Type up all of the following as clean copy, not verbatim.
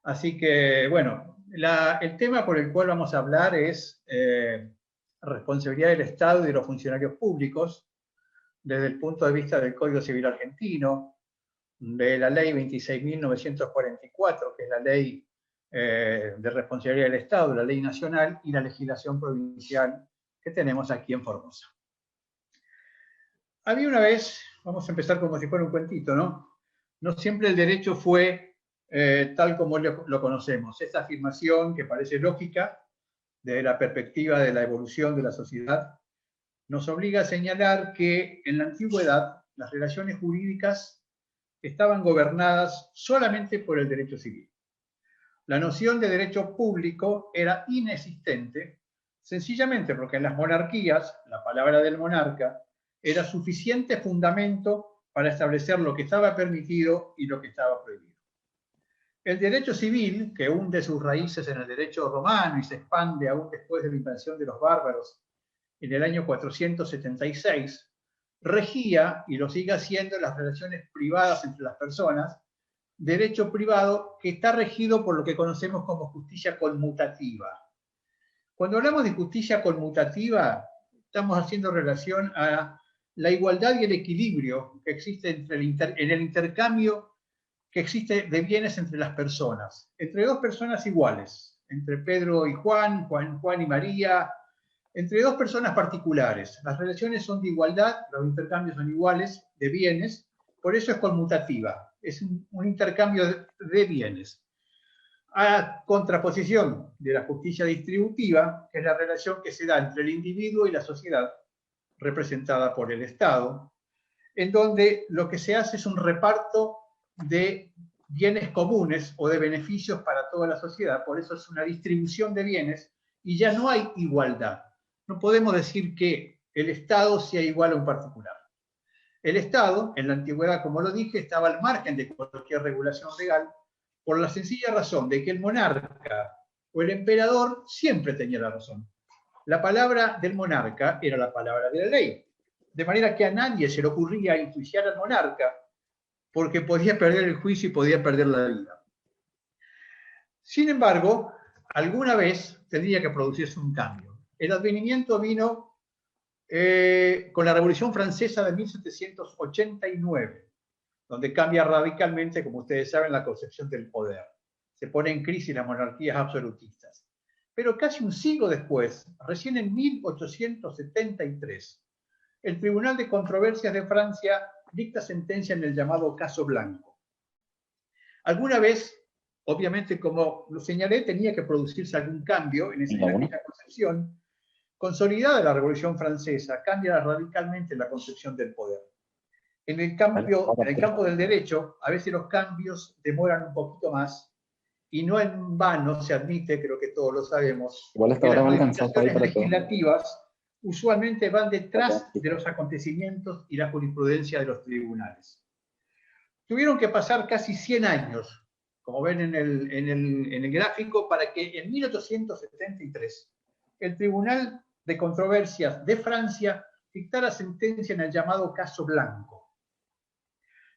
Así que, bueno, el tema por el cual vamos a hablar es responsabilidad del Estado y de los funcionarios públicos desde el punto de vista del Código Civil argentino, de la Ley 26.944, que es la ley de responsabilidad del Estado, la ley nacional y la legislación provincial que tenemos aquí en Formosa. Había una vez, vamos a empezar como si fuera un cuentito, ¿no? No siempre el derecho fue tal como lo conocemos. Esta afirmación que parece lógica desde la perspectiva de la evolución de la sociedad nos obliga a señalar que en la antigüedad las relaciones jurídicas estaban gobernadas solamente por el derecho civil. La noción de derecho público era inexistente, sencillamente porque en las monarquías la palabra del monarca era suficiente fundamento para establecer lo que estaba permitido y lo que estaba prohibido. El derecho civil, que hunde sus raíces en el derecho romano y se expande aún después de la invasión de los bárbaros en el año 476, regía, y lo sigue haciendo, las relaciones privadas entre las personas, derecho privado que está regido por lo que conocemos como justicia conmutativa. Cuando hablamos de justicia conmutativa, estamos haciendo relación a la igualdad y el equilibrio que existe en el intercambio que existe de bienes entre las personas, entre dos personas iguales, entre Pedro y Juan, Juan y María, entre dos personas particulares. Las relaciones son de igualdad, los intercambios son iguales de bienes, por eso es conmutativa, es un intercambio de bienes. A contraposición de la justicia distributiva, que es la relación que se da entre el individuo y la sociedad, representada por el Estado, en donde lo que se hace es un reparto de bienes comunes o de beneficios para toda la sociedad, por eso es una distribución de bienes y ya no hay igualdad. No podemos decir que el Estado sea igual a un particular. El Estado, en la antigüedad, como lo dije, estaba al margen de cualquier regulación legal por la sencilla razón de que el monarca o el emperador siempre tenía la razón. La palabra del monarca era la palabra de la ley, de manera que a nadie se le ocurría enjuiciar al monarca porque podía perder el juicio y podía perder la vida. Sin embargo, alguna vez tendría que producirse un cambio. El advenimiento vino con la Revolución Francesa de 1789, donde cambia radicalmente, como ustedes saben, la concepción del poder. Se pone en crisis las monarquías absolutistas. Pero casi un siglo después, recién en 1873, el Tribunal de Controversias de Francia dicta sentencia en el llamado Caso Blanco. Alguna vez, obviamente, como lo señalé, tenía que producirse algún cambio en esa concepción. Consolidada la Revolución Francesa, cambia radicalmente la concepción del poder. En el campo del derecho, a veces los cambios demoran un poquito más, y no en vano se admite, creo que todos lo sabemos, que las modificaciones legislativas usualmente van detrás de los acontecimientos y la jurisprudencia de los tribunales. Tuvieron que pasar casi 100 años, como ven en el gráfico, para que en 1873 el Tribunal de Controversias de Francia dictara sentencia en el llamado Caso Blanco.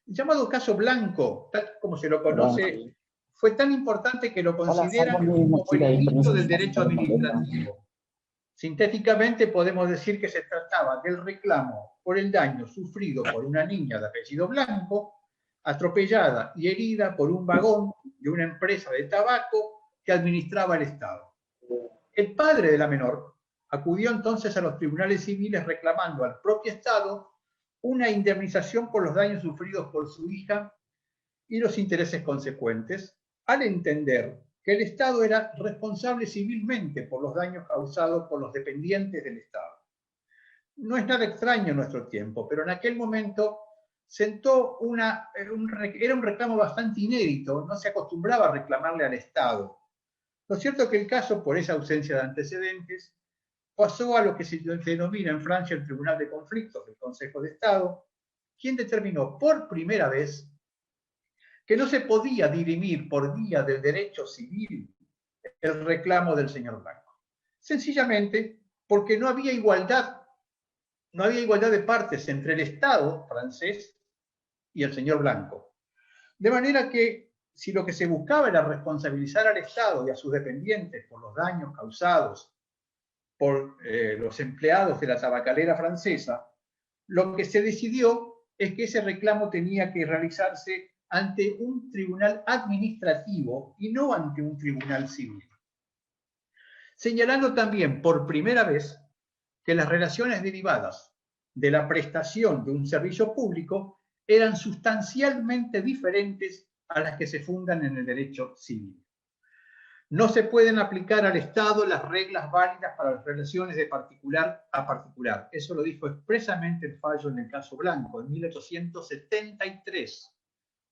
El llamado Caso Blanco, tal como se lo conoce, fue tan importante que lo consideran como el inicio del derecho administrativo. Sintéticamente podemos decir que se trataba del reclamo por el daño sufrido por una niña de apellido Blanco, atropellada y herida por un vagón de una empresa de tabaco que administraba el Estado. El padre de la menor acudió entonces a los tribunales civiles reclamando al propio Estado una indemnización por los daños sufridos por su hija y los intereses consecuentes, al entender que el Estado era responsable civilmente por los daños causados por los dependientes del Estado. No es nada extraño en nuestro tiempo, pero en aquel momento era un reclamo bastante inédito, no se acostumbraba a reclamarle al Estado. Lo cierto es que el caso, por esa ausencia de antecedentes, pasó a lo que se denomina en Francia el Tribunal de Conflictos del Consejo de Estado, quien determinó por primera vez que no se podía dirimir por vía del derecho civil el reclamo del señor Blanco. Sencillamente porque no había igualdad de partes entre el Estado francés y el señor Blanco. De manera que si lo que se buscaba era responsabilizar al Estado y a sus dependientes por los daños causados por los empleados de la tabacalera francesa, lo que se decidió es que ese reclamo tenía que realizarse ante un tribunal administrativo y no ante un tribunal civil. Señalando también por primera vez que las relaciones derivadas de la prestación de un servicio público eran sustancialmente diferentes a las que se fundan en el derecho civil. No se pueden aplicar al Estado las reglas válidas para las relaciones de particular a particular. Eso lo dijo expresamente el fallo en el caso Blanco, en 1873,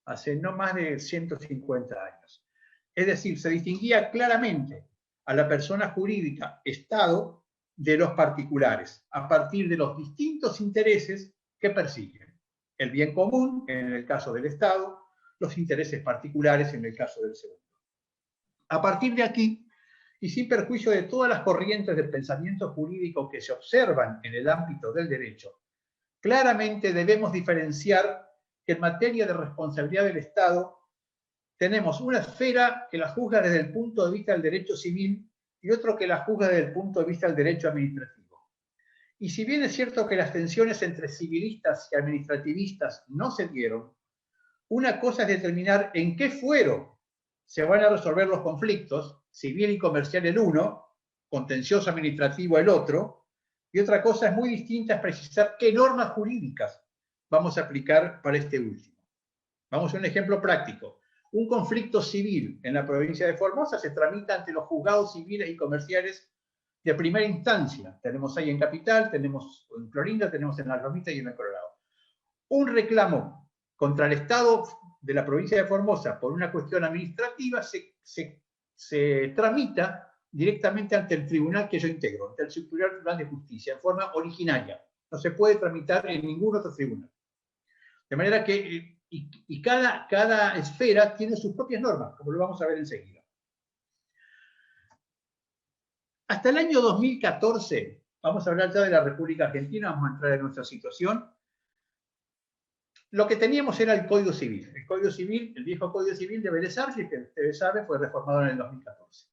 hace no más de 150 años. Es decir, se distinguía claramente a la persona jurídica, Estado, de los particulares, a partir de los distintos intereses que persiguen. El bien común, en el caso del Estado, los intereses particulares, en el caso del segundo. A partir de aquí, y sin perjuicio de todas las corrientes del pensamiento jurídico que se observan en el ámbito del derecho, claramente debemos diferenciar que en materia de responsabilidad del Estado tenemos una esfera que la juzga desde el punto de vista del derecho civil y otro que la juzga desde el punto de vista del derecho administrativo. Y si bien es cierto que las tensiones entre civilistas y administrativistas no se dieron, una cosa es determinar en qué fuero se van a resolver los conflictos, civil y comercial el uno, contencioso administrativo el otro, y otra cosa es muy distinta es precisar qué normas jurídicas vamos a aplicar para este último. Vamos a un ejemplo práctico. Un conflicto civil en la provincia de Formosa se tramita ante los juzgados civiles y comerciales de primera instancia. Tenemos ahí en Capital, tenemos en Clorinda, tenemos en La Lomita y en el Colorado. Un reclamo contra el Estado de la provincia de Formosa por una cuestión administrativa se tramita directamente ante el tribunal que yo integro, ante el Superior Tribunal de Justicia, en forma originaria. No se puede tramitar en ningún otro tribunal. De manera que cada esfera tiene sus propias normas, como lo vamos a ver enseguida. Hasta el año 2014, vamos a hablar ya de la República Argentina, vamos a entrar en nuestra situación. Lo que teníamos era el Código Civil. El Código Civil, el viejo Código Civil de Vélez Arfield, que ustedes saben, fue reformado en el 2014.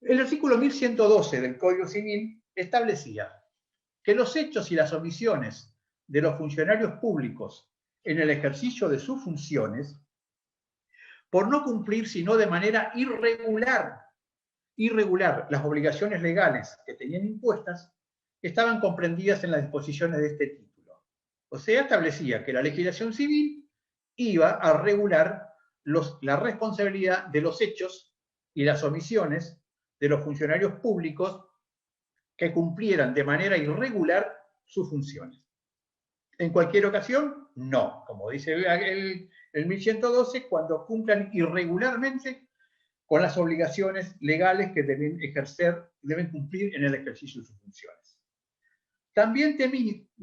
El artículo 1112 del Código Civil establecía que los hechos y las omisiones de los funcionarios públicos en el ejercicio de sus funciones, por no cumplir sino de manera irregular las obligaciones legales que tenían impuestas, estaban comprendidas en las disposiciones de este título. O sea, establecía que la legislación civil iba a regular la responsabilidad de los hechos y las omisiones de los funcionarios públicos que cumplieran de manera irregular sus funciones. En cualquier ocasión, no. Como dice el 1112, cuando cumplan irregularmente con las obligaciones legales que deben cumplir en el ejercicio de sus funciones. También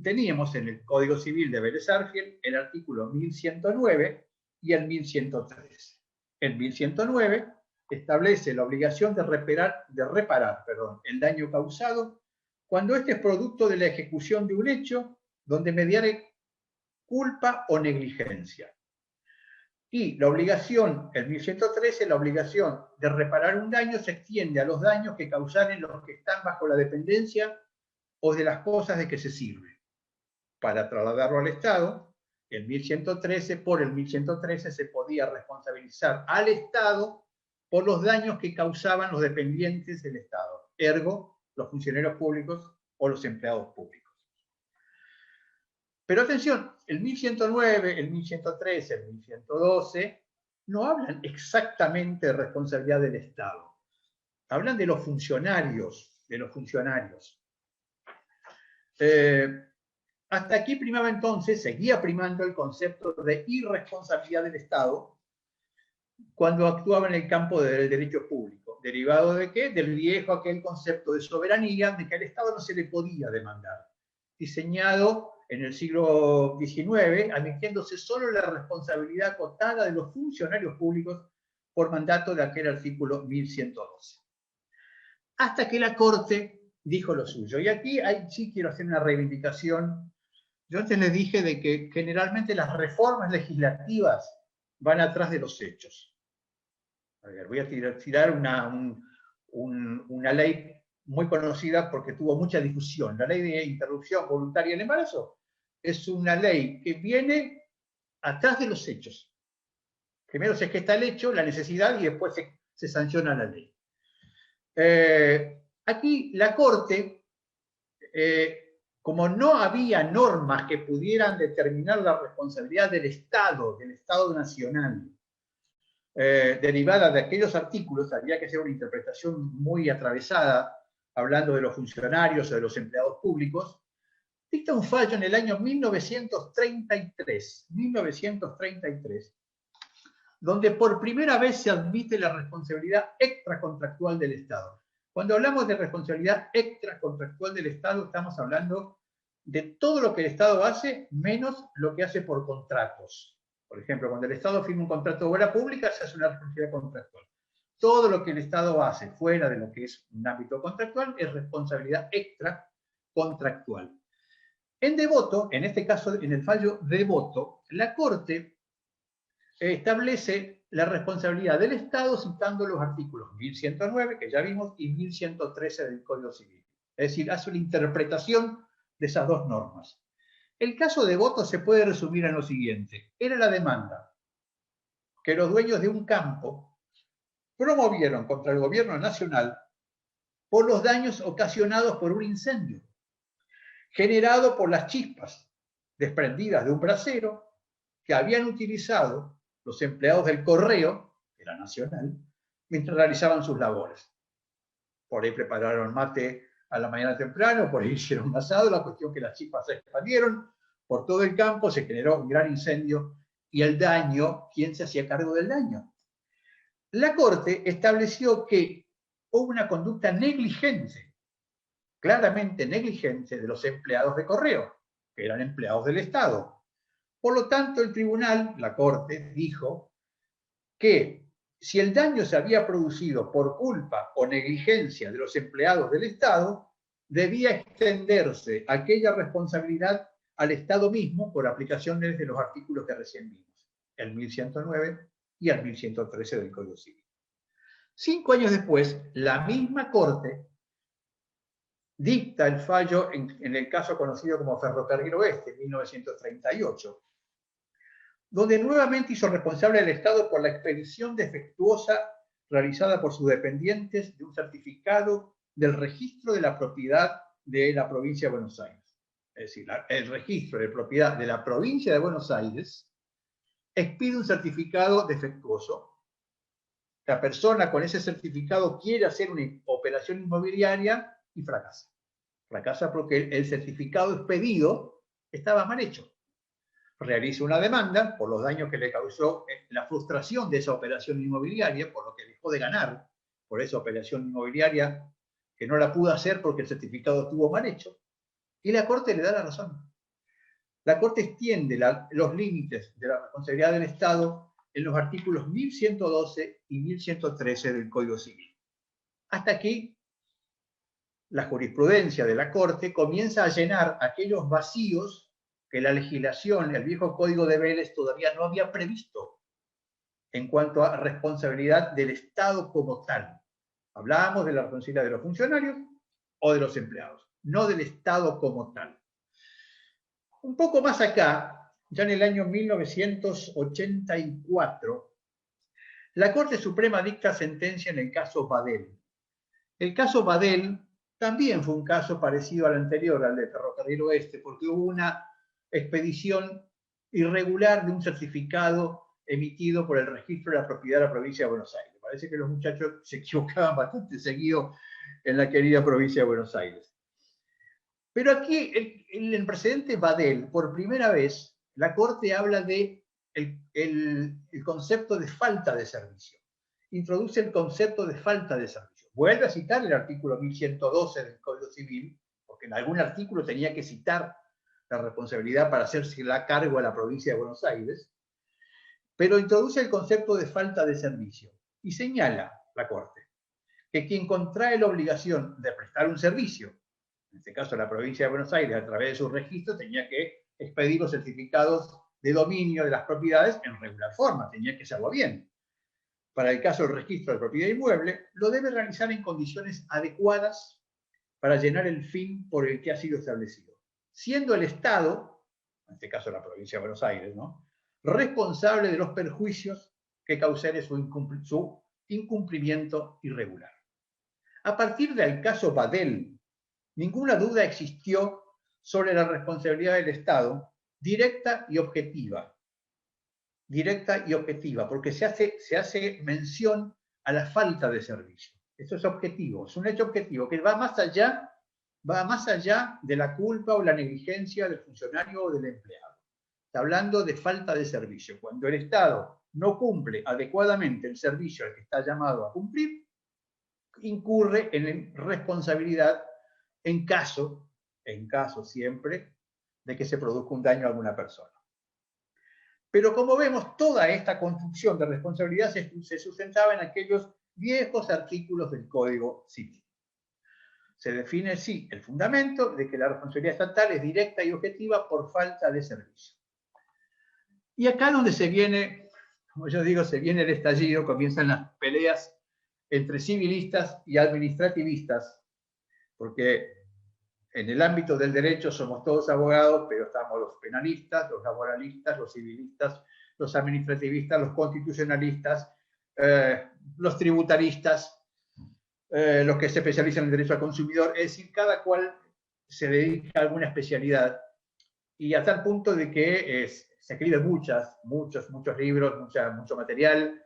teníamos en el Código Civil de Vélez Arfield el artículo 1109 y el 1113. El 1109 establece la obligación de reparar el daño causado cuando este es producto de la ejecución de un hecho donde mediare culpa o negligencia. Y la obligación, el 1113, la obligación de reparar un daño se extiende a los daños que causaren los que están bajo la dependencia o de las cosas de que se sirve. Para trasladarlo al Estado, por el 1113 se podía responsabilizar al Estado por los daños que causaban los dependientes del Estado, ergo, los funcionarios públicos o los empleados públicos. Pero atención, el 1109, el 1113, el 1112 no hablan exactamente de responsabilidad del Estado. Hablan de los funcionarios, Hasta aquí primaba entonces, seguía primando el concepto de irresponsabilidad del Estado cuando actuaba en el campo del derecho público. ¿Derivado de qué? Del viejo aquel concepto de soberanía, de que al Estado no se le podía demandar. Diseñado en el siglo XIX, admitiéndose solo la responsabilidad acotada de los funcionarios públicos por mandato de aquel artículo 1112. Hasta que la Corte dijo lo suyo. Y aquí sí quiero hacer una reivindicación. Yo antes les dije de que generalmente las reformas legislativas van atrás de los hechos. A ver, voy a tirar una ley muy conocida porque tuvo mucha difusión. La ley de interrupción voluntaria del embarazo es una ley que viene atrás de los hechos. Primero se gesta el hecho, la necesidad, y después se sanciona la ley. Aquí la Corte, como no había normas que pudieran determinar la responsabilidad del Estado nacional, derivada de aquellos artículos, había que hacer una interpretación muy atravesada, hablando de los funcionarios o de los empleados públicos, dicta un fallo en el año 1933, donde por primera vez se admite la responsabilidad extracontractual del Estado. Cuando hablamos de responsabilidad extracontractual del Estado, estamos hablando de todo lo que el Estado hace, menos lo que hace por contratos. Por ejemplo, cuando el Estado firma un contrato de obra pública, se hace una responsabilidad contractual. Todo lo que el Estado hace fuera de lo que es un ámbito contractual es responsabilidad extracontractual. En Devoto, en este caso, en el fallo Devoto, la Corte establece la responsabilidad del Estado citando los artículos 1109, que ya vimos, y 1113 del Código Civil. Es decir, hace una interpretación de esas dos normas. El caso Devoto se puede resumir en lo siguiente. Era la demanda que los dueños de un campo promovieron contra el gobierno nacional por los daños ocasionados por un incendio generado por las chispas desprendidas de un brasero que habían utilizado los empleados del correo, que era nacional, mientras realizaban sus labores. Por ahí prepararon mate a la mañana temprano, por ahí hicieron un asado, la cuestión que las chispas se expandieron por todo el campo, se generó un gran incendio, y el daño, ¿quién se hacía cargo del daño? La Corte estableció que hubo una conducta negligente, claramente negligente, de los empleados de correo, que eran empleados del Estado. Por lo tanto, el tribunal, la Corte, dijo que si el daño se había producido por culpa o negligencia de los empleados del Estado, debía extenderse aquella responsabilidad al Estado mismo por aplicación de los artículos que recién vimos, el 1109 y el 1113 del Código Civil. 5 años después, la misma Corte dicta el fallo en el caso conocido como Ferrocarril Oeste, 1938, donde nuevamente hizo responsable al Estado por la expedición defectuosa realizada por sus dependientes de un certificado del registro de la propiedad de la provincia de Buenos Aires. Es decir, el registro de propiedad de la provincia de Buenos Aires expide un certificado defectuoso. La persona con ese certificado quiere hacer una operación inmobiliaria y fracasa. Fracasa porque el certificado expedido estaba mal hecho. Realiza una demanda por los daños que le causó la frustración de esa operación inmobiliaria, por lo que dejó de ganar por esa operación inmobiliaria que no la pudo hacer porque el certificado estuvo mal hecho, y la Corte le da la razón. La Corte extiende los límites de la responsabilidad del Estado en los artículos 1112 y 1113 del Código Civil. Hasta aquí, la jurisprudencia de la Corte comienza a llenar aquellos vacíos que la legislación, el viejo Código de Vélez, todavía no había previsto en cuanto a responsabilidad del Estado como tal. Hablábamos de la responsabilidad de los funcionarios o de los empleados, no del Estado como tal. Un poco más acá, ya en el año 1984, la Corte Suprema dicta sentencia en el caso Badel. El caso Badel también fue un caso parecido al anterior, al de Ferrocarril Oeste, porque hubo una expedición irregular de un certificado emitido por el registro de la propiedad de la provincia de Buenos Aires. Parece que los muchachos se equivocaban bastante seguido en la querida provincia de Buenos Aires. Pero aquí, en el precedente Badel, por primera vez, la Corte habla de el concepto de falta de servicio. Introduce el concepto de falta de servicio. Vuelve a citar el artículo 1112 del Código Civil, porque en algún artículo tenía que citar la responsabilidad para hacerse la cargo a la provincia de Buenos Aires, pero introduce el concepto de falta de servicio y señala la Corte que quien contrae la obligación de prestar un servicio, en este caso la provincia de Buenos Aires, a través de su registro, tenía que expedir los certificados de dominio de las propiedades en regular forma, tenía que hacerlo bien. Para el caso del registro de propiedad inmueble, lo debe realizar en condiciones adecuadas para llenar el fin por el que ha sido establecido, siendo el Estado, en este caso la provincia de Buenos Aires, ¿no?, responsable de los perjuicios que causare su incumplimiento irregular. A partir del caso Badel, ninguna duda existió sobre la responsabilidad del Estado, directa y objetiva, porque se hace mención a la falta de servicio. Esto es objetivo, es un hecho objetivo que va más allá de la culpa o la negligencia del funcionario o del empleado. Está hablando de falta de servicio. Cuando el Estado no cumple adecuadamente el servicio al que está llamado a cumplir, incurre en responsabilidad en caso siempre de que se produzca un daño a alguna persona. Pero como vemos, toda esta construcción de responsabilidad se sustentaba en aquellos viejos artículos del Código Civil. Se define, sí, el fundamento de que la responsabilidad estatal es directa y objetiva por falta de servicio. Y acá donde se viene, como yo digo, se viene el estallido, comienzan las peleas entre civilistas y administrativistas, porque en el ámbito del derecho somos todos abogados, pero estamos los penalistas, los laboralistas, los civilistas, los administrativistas, los constitucionalistas, los tributaristas, los que se especializan en derecho al consumidor, es decir, cada cual se dedica a alguna especialidad, y a tal punto de que se escriben muchos libros, mucho material,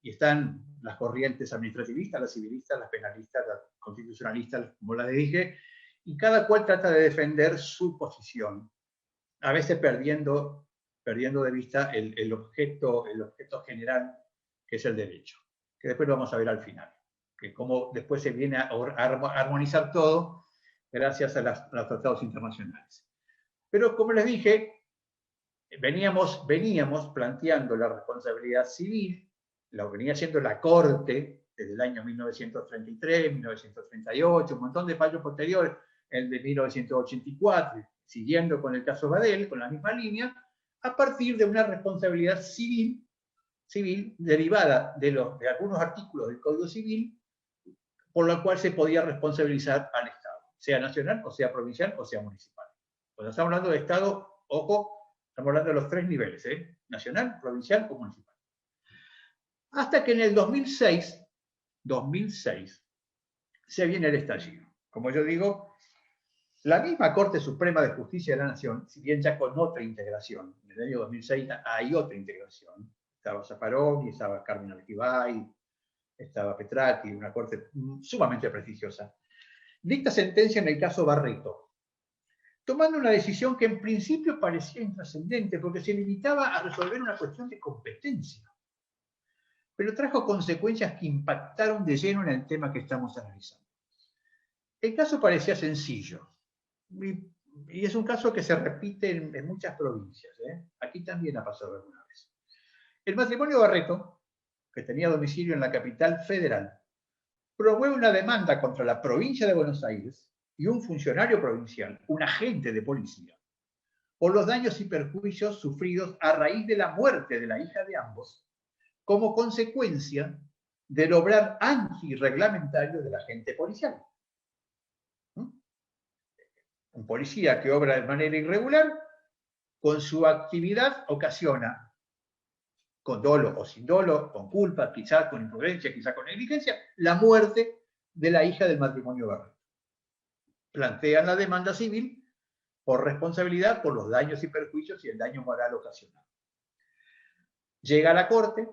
y están las corrientes administrativistas, las civilistas, las penalistas, las constitucionalistas, como las dije, y cada cual trata de defender su posición, a veces perdiendo de vista el objeto general, que es el derecho, que después lo vamos a ver al final, que cómo después se viene a armonizar todo gracias a los tratados internacionales. Pero como les dije, veníamos planteando la responsabilidad civil, lo venía haciendo la Corte desde el año 1933, 1938, un montón de fallos posteriores, el de 1984, siguiendo con el caso Badel, con la misma línea, a partir de una responsabilidad civil derivada de algunos artículos del Código Civil, por la cual se podía responsabilizar al Estado, sea nacional, o sea provincial, o sea municipal. Cuando estamos hablando de Estado, ojo, estamos hablando de los tres niveles, nacional, provincial o municipal. Hasta que en el 2006, se viene el estallido. Como yo digo, la misma Corte Suprema de Justicia de la Nación, si bien ya con otra integración, en el año 2006 hay otra integración, estaba Zaffaroni, estaba Carmen Arquibay, estaba Petrati, una corte sumamente prestigiosa, dicta sentencia en el caso Barreto, tomando una decisión que en principio parecía intrascendente porque se limitaba a resolver una cuestión de competencia, pero trajo consecuencias que impactaron de lleno en el tema que estamos analizando. El caso parecía sencillo, y es un caso que se repite en muchas provincias. Aquí también ha pasado alguna vez. El matrimonio Barreto, que tenía domicilio en la capital federal, promueve una demanda contra la provincia de Buenos Aires y un funcionario provincial, un agente de policía, por los daños y perjuicios sufridos a raíz de la muerte de la hija de ambos, como consecuencia del obrar antirreglamentario del agente policial. Un policía que obra de manera irregular, con su actividad ocasiona, con dolo o sin dolo, con culpa, quizás con imprudencia, quizás con negligencia, la muerte de la hija del matrimonio Barreto. Plantean la demanda civil por responsabilidad por los daños y perjuicios y el daño moral ocasionado. Llega a la Corte,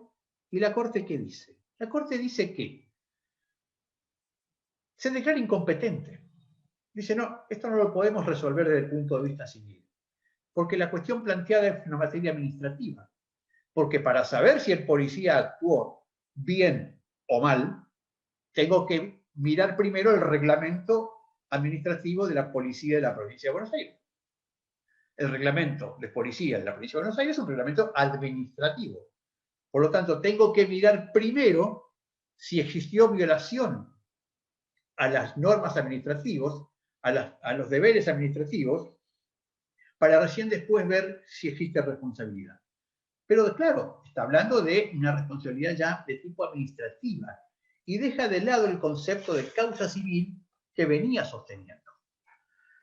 ¿y la Corte qué dice? La Corte dice que se declara incompetente. Dice, no, esto no lo podemos resolver desde el punto de vista civil, porque la cuestión planteada es una materia administrativa. Porque para saber si el policía actuó bien o mal, tengo que mirar primero el reglamento administrativo de la policía de la provincia de Buenos Aires. El reglamento de policía de la provincia de Buenos Aires es un reglamento administrativo. Por lo tanto, tengo que mirar primero si existió violación a las normas administrativas, a los deberes administrativos, para recién después ver si existe responsabilidad. Pero claro, está hablando de una responsabilidad ya de tipo administrativa y deja de lado el concepto de causa civil que venía sosteniendo.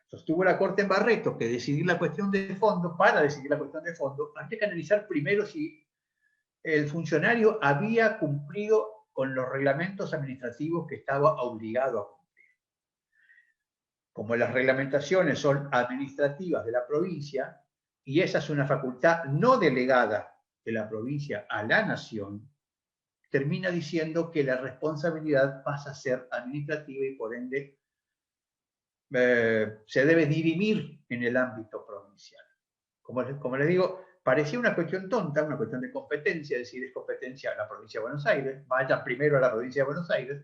Sostuvo la Corte en Barreto que decidir la cuestión de fondo, para decidir la cuestión de fondo, hay que analizar primero si el funcionario había cumplido con los reglamentos administrativos que estaba obligado a cumplir. Como las reglamentaciones son administrativas de la provincia, y esa es una facultad no delegada de la provincia a la nación, termina diciendo que la responsabilidad pasa a ser administrativa y por ende se debe dirimir en el ámbito provincial. Como les digo, parecía una cuestión tonta, una cuestión de competencia, es decir, es competencia de la provincia de Buenos Aires, vayan primero a la provincia de Buenos Aires,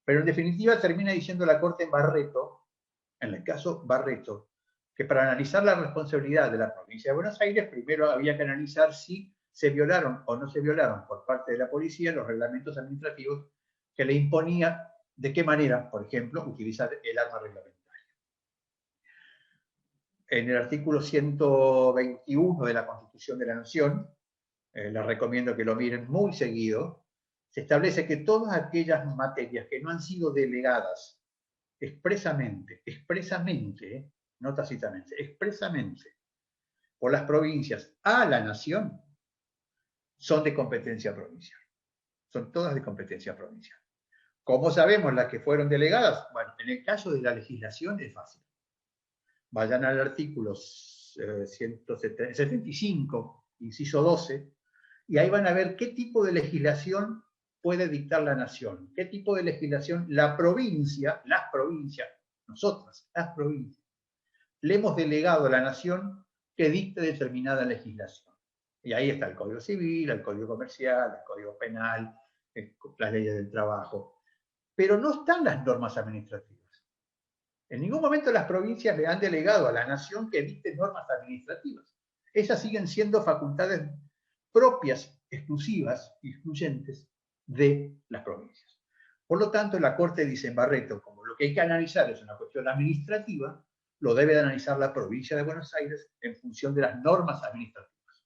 pero en definitiva termina diciendo la Corte en Barreto, en el caso Barreto, que para analizar la responsabilidad de la provincia de Buenos Aires, primero había que analizar si se violaron o no se violaron por parte de la policía los reglamentos administrativos que le imponía de qué manera, por ejemplo, utilizar el arma reglamentaria. En el artículo 121 de la Constitución de la Nación, les recomiendo que lo miren muy seguido, se establece que todas aquellas materias que no han sido delegadas expresamente, no tácitamente, expresamente, por las provincias a la nación, son de competencia provincial. Son todas de competencia provincial. ¿Cómo sabemos las que fueron delegadas? Bueno, en el caso de la legislación es fácil. Vayan al artículo 175, inciso 12, y ahí van a ver qué tipo de legislación puede dictar la nación, qué tipo de legislación la provincia, las provincias, nosotras, las provincias, le hemos delegado a la nación que dicte determinada legislación. Y ahí está el Código Civil, el Código Comercial, el Código Penal, las leyes del trabajo. Pero no están las normas administrativas. En ningún momento las provincias le han delegado a la nación que dicte normas administrativas. Esas siguen siendo facultades propias, exclusivas, excluyentes de las provincias. Por lo tanto, la Corte dice en Barreto, como lo que hay que analizar es una cuestión administrativa, lo debe de analizar la provincia de Buenos Aires en función de las normas administrativas.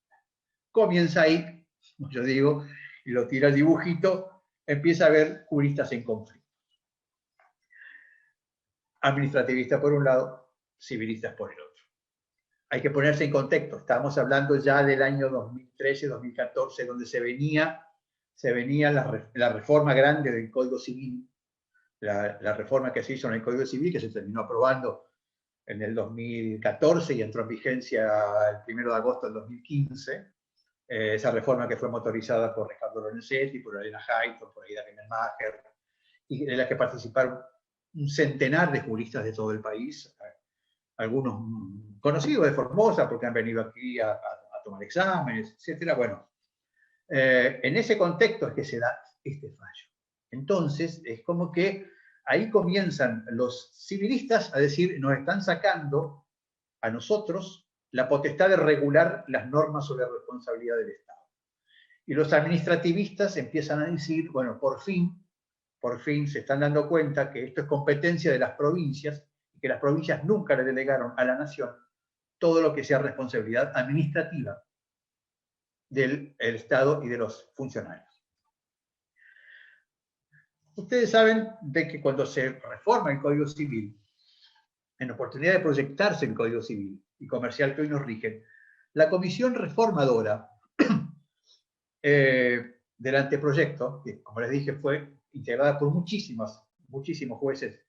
Comienza ahí, como yo digo, y lo tira el dibujito, empieza a haber juristas en conflicto. Administrativistas por un lado, civilistas por el otro. Hay que ponerse en contexto, estamos hablando ya del año 2013-2014, donde se venía la reforma grande del Código Civil, la reforma que se hizo en el Código Civil, que se terminó aprobando en el 2014 y entró en vigencia el 1 de agosto del 2015, esa reforma que fue motorizada por Ricardo Lorenzetti, por Elena Hayton, por Aida Gemmelmacher, y en la que participaron un centenar de juristas de todo el país, algunos conocidos de Formosa porque han venido aquí a tomar exámenes, etc. Bueno, en ese contexto es que se da este fallo. Entonces, es como que ahí comienzan los civilistas a decir, nos están sacando a nosotros la potestad de regular las normas sobre responsabilidad del Estado. Y los administrativistas empiezan a decir, bueno, por fin se están dando cuenta que esto es competencia de las provincias y que las provincias nunca le delegaron a la nación todo lo que sea responsabilidad administrativa del Estado y de los funcionarios. Ustedes saben de que cuando se reforma el Código Civil, en oportunidad de proyectarse el Código Civil y Comercial que hoy nos rigen, la comisión reformadora del anteproyecto, que como les dije fue integrada por muchísimos jueces,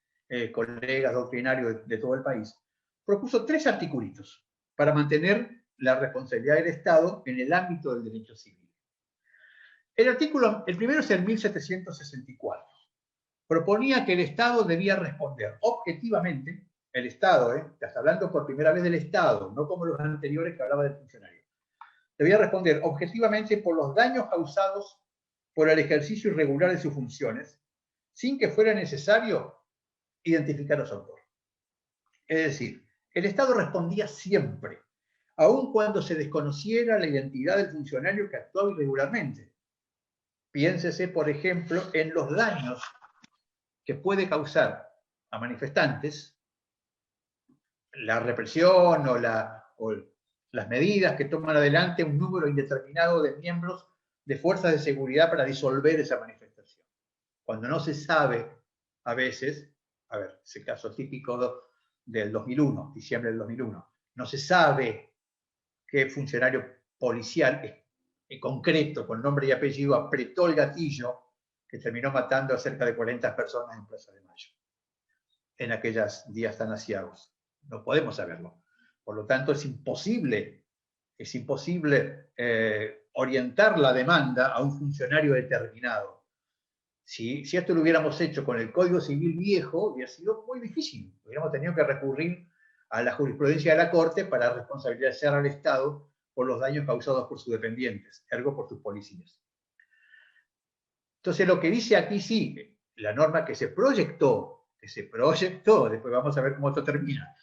colegas doctrinarios de todo el país, propuso 3 articulitos para mantener la responsabilidad del Estado en el ámbito del derecho civil. El primero es el 1764. Proponía que el Estado debía responder objetivamente, el Estado, está hablando por primera vez del Estado, no como los anteriores que hablaba del funcionario, debía responder objetivamente por los daños causados por el ejercicio irregular de sus funciones, sin que fuera necesario identificar a su autor. Es decir, el Estado respondía siempre, aun cuando se desconociera la identidad del funcionario que actuaba irregularmente. Piénsese, por ejemplo, en los daños que puede causar a manifestantes la represión o o las medidas que toman adelante un número indeterminado de miembros de fuerzas de seguridad para disolver esa manifestación. Cuando no se sabe, a veces, a ver, ese caso típico del 2001, diciembre del 2001, no se sabe qué funcionario policial en concreto, con nombre y apellido, apretó el gatillo que terminó matando a cerca de 40 personas en Plaza de Mayo, en aquellos días tan asiagos. No podemos saberlo. Por lo tanto, es imposible orientar la demanda a un funcionario determinado. Si esto lo hubiéramos hecho con el Código Civil viejo, hubiera sido muy difícil. Hubiéramos tenido que recurrir a la jurisprudencia de la Corte para responsabilizar al Estado por los daños causados por sus dependientes, ergo por sus policías. Entonces, lo que dice aquí sí, la norma que se proyectó, después vamos a ver cómo esto termina,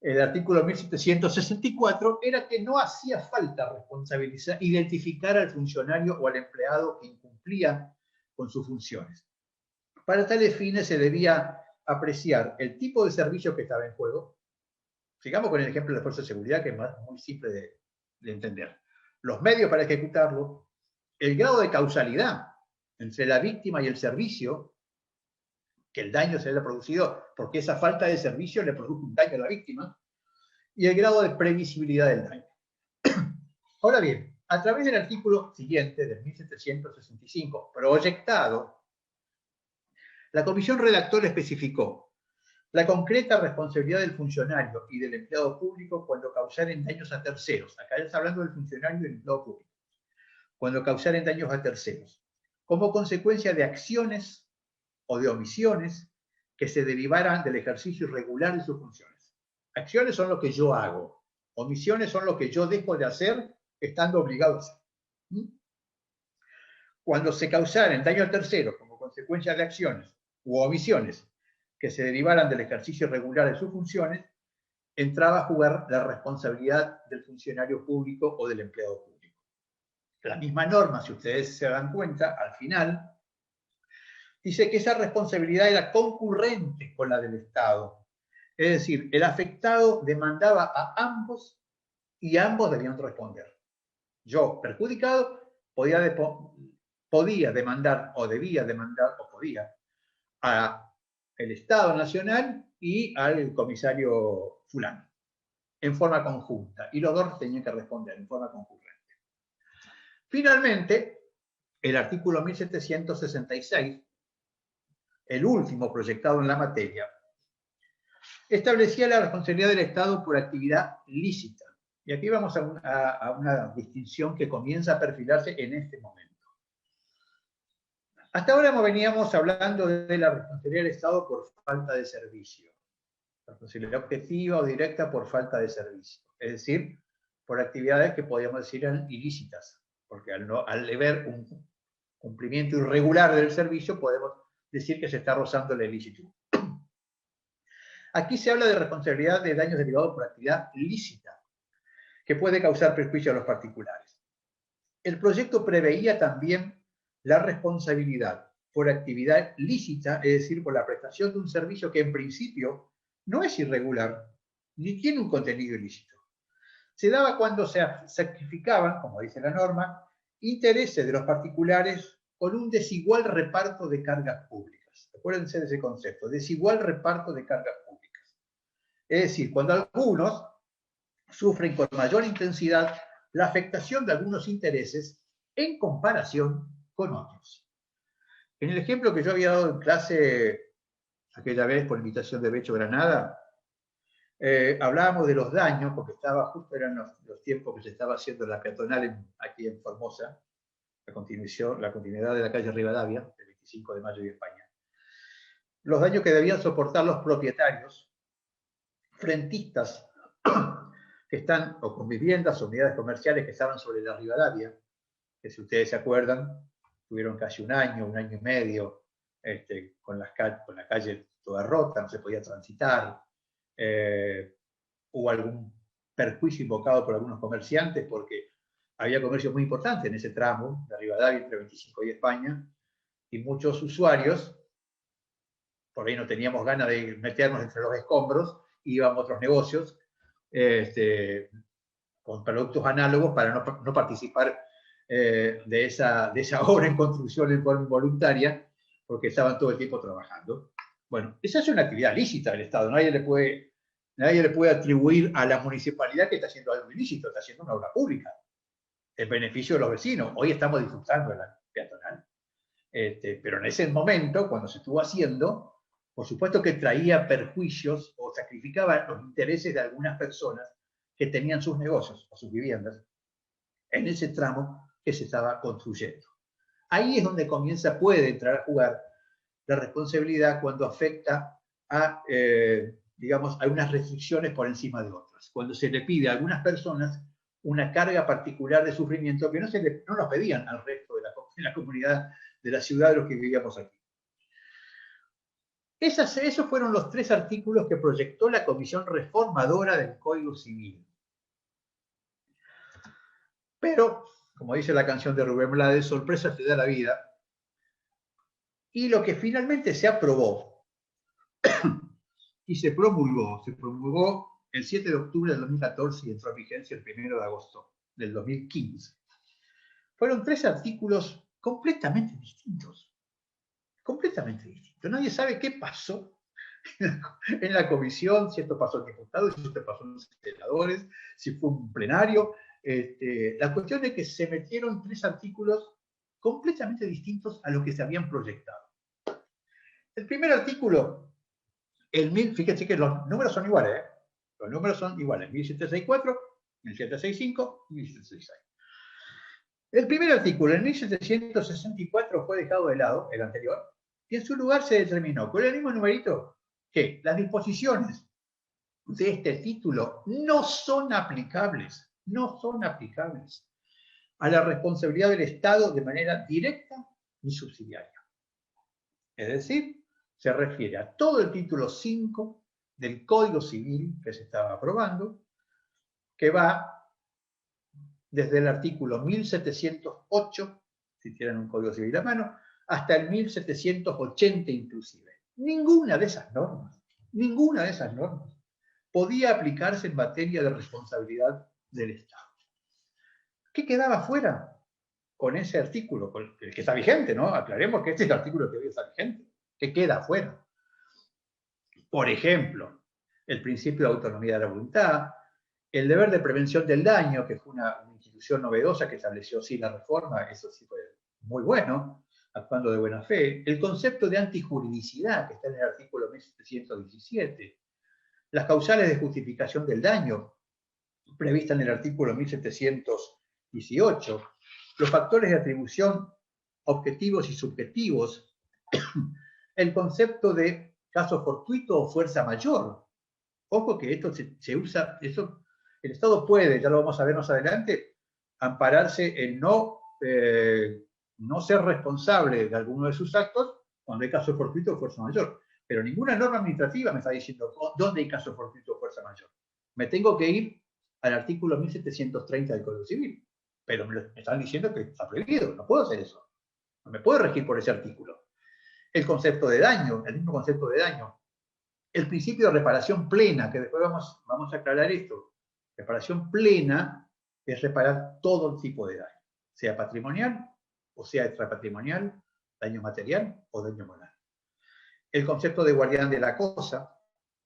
el artículo 1764, era que no hacía falta responsabilizar, identificar al funcionario o al empleado que incumplía con sus funciones. Para tales fines se debía apreciar el tipo de servicio que estaba en juego. Sigamos con el ejemplo de la fuerza de seguridad, que es muy simple de entender. Los medios para ejecutarlo, el grado de causalidad entre la víctima y el servicio, que el daño se haya producido porque esa falta de servicio le produjo un daño a la víctima, y el grado de previsibilidad del daño. Ahora bien, a través del artículo siguiente, del 1765, proyectado, la comisión redactora especificó la concreta responsabilidad del funcionario y del empleado público cuando causaren daños a terceros. Acá está hablando del funcionario y del empleado público. Cuando causaren daños a terceros, como consecuencia de acciones o de omisiones que se derivaran del ejercicio irregular de sus funciones. Acciones son lo que yo hago, omisiones son lo que yo dejo de hacer estando obligado a hacer. Cuando se causaren daño a terceros como consecuencia de acciones u omisiones que se derivaran del ejercicio irregular de sus funciones, entraba a jugar la responsabilidad del funcionario público o del empleado público. La misma norma, si ustedes se dan cuenta, al final, dice que esa responsabilidad era concurrente con la del Estado. Es decir, el afectado demandaba a ambos y ambos debían responder. Yo, perjudicado, podía demandar o debía demandar o podía al Estado Nacional y al comisario fulano, en forma conjunta. Y los dos tenían que responder en forma concurrente. Finalmente, el artículo 1766, el último proyectado en la materia, establecía la responsabilidad del Estado por actividad lícita. Y aquí vamos a una distinción que comienza a perfilarse en este momento. Hasta ahora veníamos hablando de la responsabilidad del Estado por falta de servicio. Responsabilidad objetiva o directa por falta de servicio. Es decir, por actividades que podríamos decir eran ilícitas. Porque al ver un cumplimiento irregular del servicio, podemos decir que se está rozando la ilicitud. Aquí se habla de responsabilidad de daños derivados por actividad lícita, que puede causar perjuicio a los particulares. El proyecto preveía también la responsabilidad por actividad lícita, es decir, por la prestación de un servicio que en principio no es irregular, ni tiene un contenido ilícito. Se daba cuando se sacrificaban, como dice la norma, intereses de los particulares con un desigual reparto de cargas públicas. Acuérdense de ese concepto, desigual reparto de cargas públicas. Es decir, cuando algunos sufren con mayor intensidad la afectación de algunos intereses en comparación con otros. En el ejemplo que yo había dado en clase aquella vez por invitación de Becho Granada, hablábamos de los daños, porque justo eran los tiempos que se estaba haciendo la peatonal aquí en Formosa, la continuidad de la calle Rivadavia, del 25 de mayo de España. Los daños que debían soportar los propietarios, frentistas, que están, o con viviendas o unidades comerciales que estaban sobre la Rivadavia, que si ustedes se acuerdan, tuvieron casi un año y medio, con la calle toda rota, no se podía transitar. Hubo algún perjuicio invocado por algunos comerciantes porque había comercio muy importante en ese tramo de Rivadavia entre 25 y España, y muchos usuarios, por ahí no teníamos ganas de meternos entre los escombros, íbamos a otros negocios, con productos análogos para no participar de esa obra en construcción en forma involuntaria, porque estaban todo el tiempo trabajando. Bueno, esa es una actividad lícita del Estado. Nadie le puede atribuir a la municipalidad que está haciendo algo ilícito, está haciendo una obra pública, en beneficio de los vecinos. Hoy estamos disfrutando de la peatonal. Pero en ese momento, cuando se estuvo haciendo, por supuesto que traía perjuicios o sacrificaba los intereses de algunas personas que tenían sus negocios o sus viviendas en ese tramo que se estaba construyendo. Ahí es donde puede entrar a jugar la responsabilidad cuando afecta a, digamos, a unas restricciones por encima de otras. Cuando se le pide a algunas personas una carga particular de sufrimiento que no nos pedían al resto de la comunidad de la ciudad de los que vivíamos aquí. Esos fueron los 3 artículos que proyectó la Comisión Reformadora del Código Civil. Pero, como dice la canción de Rubén Blades, sorpresa te da la vida. Y lo que finalmente se aprobó y se promulgó el 7 de octubre del 2014 y entró a vigencia el 1 de agosto del 2015. Fueron 3 artículos completamente distintos. Completamente distintos. Nadie sabe qué pasó en la comisión, si esto pasó en diputados, si esto pasó en los senadores, si fue un plenario. La cuestión es que se metieron 3 artículos completamente distintos a lo que se habían proyectado. El primer artículo, fíjense que los números son iguales, ¿eh? Los números son iguales, 1764, 1765 y 1766. El primer artículo, en 1764, fue dejado de lado, el anterior, y en su lugar se determinó, con el mismo numerito, que las disposiciones de este título no son aplicables a la responsabilidad del Estado de manera directa ni subsidiaria. Es decir, se refiere a todo el título 5 del Código Civil que se estaba aprobando, que va desde el artículo 1708, si tienen un Código Civil a mano, hasta el 1780 inclusive. Ninguna de esas normas podía aplicarse en materia de responsabilidad del Estado. ¿Qué quedaba fuera con ese artículo? El que está vigente, ¿no? Aclaremos que este es el artículo que está vigente. ¿Qué queda fuera? Por ejemplo, el principio de autonomía de la voluntad, el deber de prevención del daño, que fue una institución novedosa que estableció sí la reforma, eso sí fue muy bueno, actuando de buena fe, el concepto de antijuridicidad, que está en el artículo 1717, las causales de justificación del daño, prevista en el artículo 1718, los factores de atribución objetivos y subjetivos, el concepto de caso fortuito o fuerza mayor. Ojo que esto se usa, el Estado puede, ya lo vamos a ver más adelante, ampararse en no ser responsable de alguno de sus actos cuando hay caso fortuito o fuerza mayor. Pero ninguna norma administrativa me está diciendo dónde hay caso fortuito o fuerza mayor. Me tengo que ir al artículo 1730 del Código Civil. Pero me están diciendo que está prohibido, no puedo hacer eso. No me puedo regir por ese artículo. El concepto de daño, el mismo concepto de daño. El principio de reparación plena, que después vamos a aclarar esto. Reparación plena es reparar todo tipo de daño, sea patrimonial o sea extrapatrimonial, daño material o daño moral. El concepto de guardián de la cosa,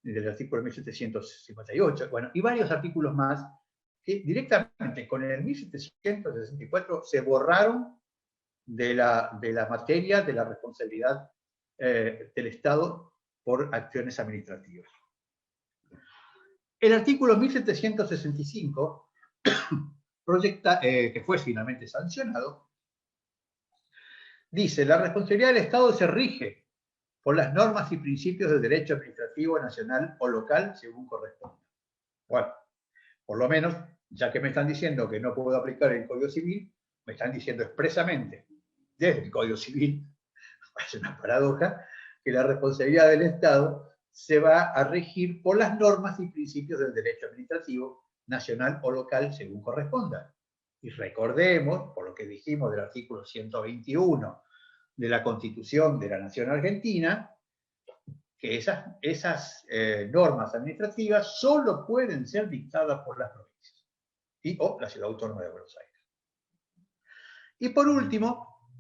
del artículo 1758, bueno, y varios artículos más que directamente con el 1764 se borraron de la materia de la responsabilidad del Estado por acciones administrativas. El artículo 1765 proyecta, que fue finalmente sancionado, dice: la responsabilidad del Estado se rige por las normas y principios del derecho administrativo nacional o local según corresponda. Bueno, por lo menos, ya que me están diciendo que no puedo aplicar el Código Civil, me están diciendo expresamente desde el Código Civil, es una paradoja, que la responsabilidad del Estado se va a regir por las normas y principios del derecho administrativo nacional o local según corresponda. Y recordemos, por lo que dijimos del artículo 121 de la Constitución de la Nación Argentina, que esas normas administrativas solo pueden ser dictadas por las provincias. o la Ciudad Autónoma de Buenos Aires. Y por último,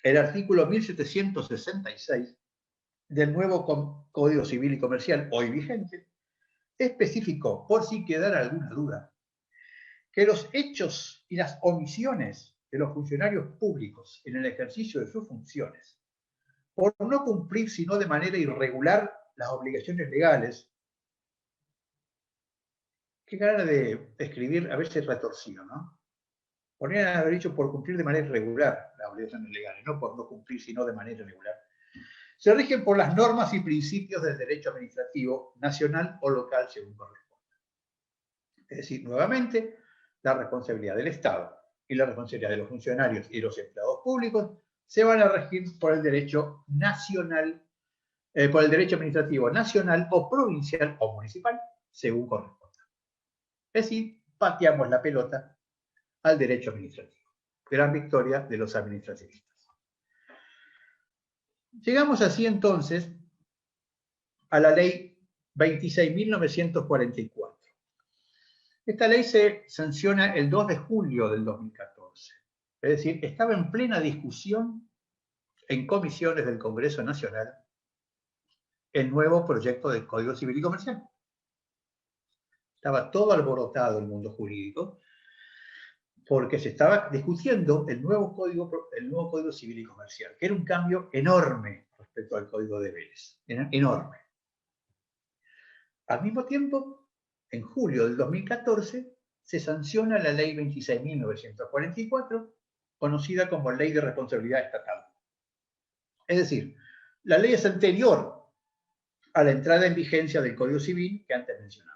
el artículo 1766 del nuevo Código Civil y Comercial, hoy vigente, especificó, por si quedara alguna duda, que los hechos y las omisiones de los funcionarios públicos en el ejercicio de sus funciones, por no cumplir sino de manera irregular las obligaciones legales, qué gana de escribir a veces retorcido, ¿no? Podrían haber dicho por cumplir de manera irregular las obligaciones legales, no por no cumplir sino de manera irregular. Se rigen por las normas y principios del derecho administrativo nacional o local según corresponda. Es decir, nuevamente, la responsabilidad del Estado y la responsabilidad de los funcionarios y de los empleados públicos se van a regir por el derecho nacional, por el derecho administrativo nacional o provincial o municipal, según corresponda. Es decir, pateamos la pelota al derecho administrativo. Gran victoria de los administrativistas. Llegamos así entonces a la ley 26.944. Esta ley se sanciona el 2 de julio del 2014. Es decir, estaba en plena discusión en comisiones del Congreso Nacional el nuevo proyecto del Código Civil y Comercial. Estaba todo alborotado el mundo jurídico porque se estaba discutiendo el nuevo Código Civil y Comercial, que era un cambio enorme respecto al Código de Vélez. Enorme. Al mismo tiempo, en julio del 2014, se sanciona la Ley 26.944, conocida como Ley de Responsabilidad Estatal. Es decir, la ley es anterior a la entrada en vigencia del Código Civil que antes mencionamos.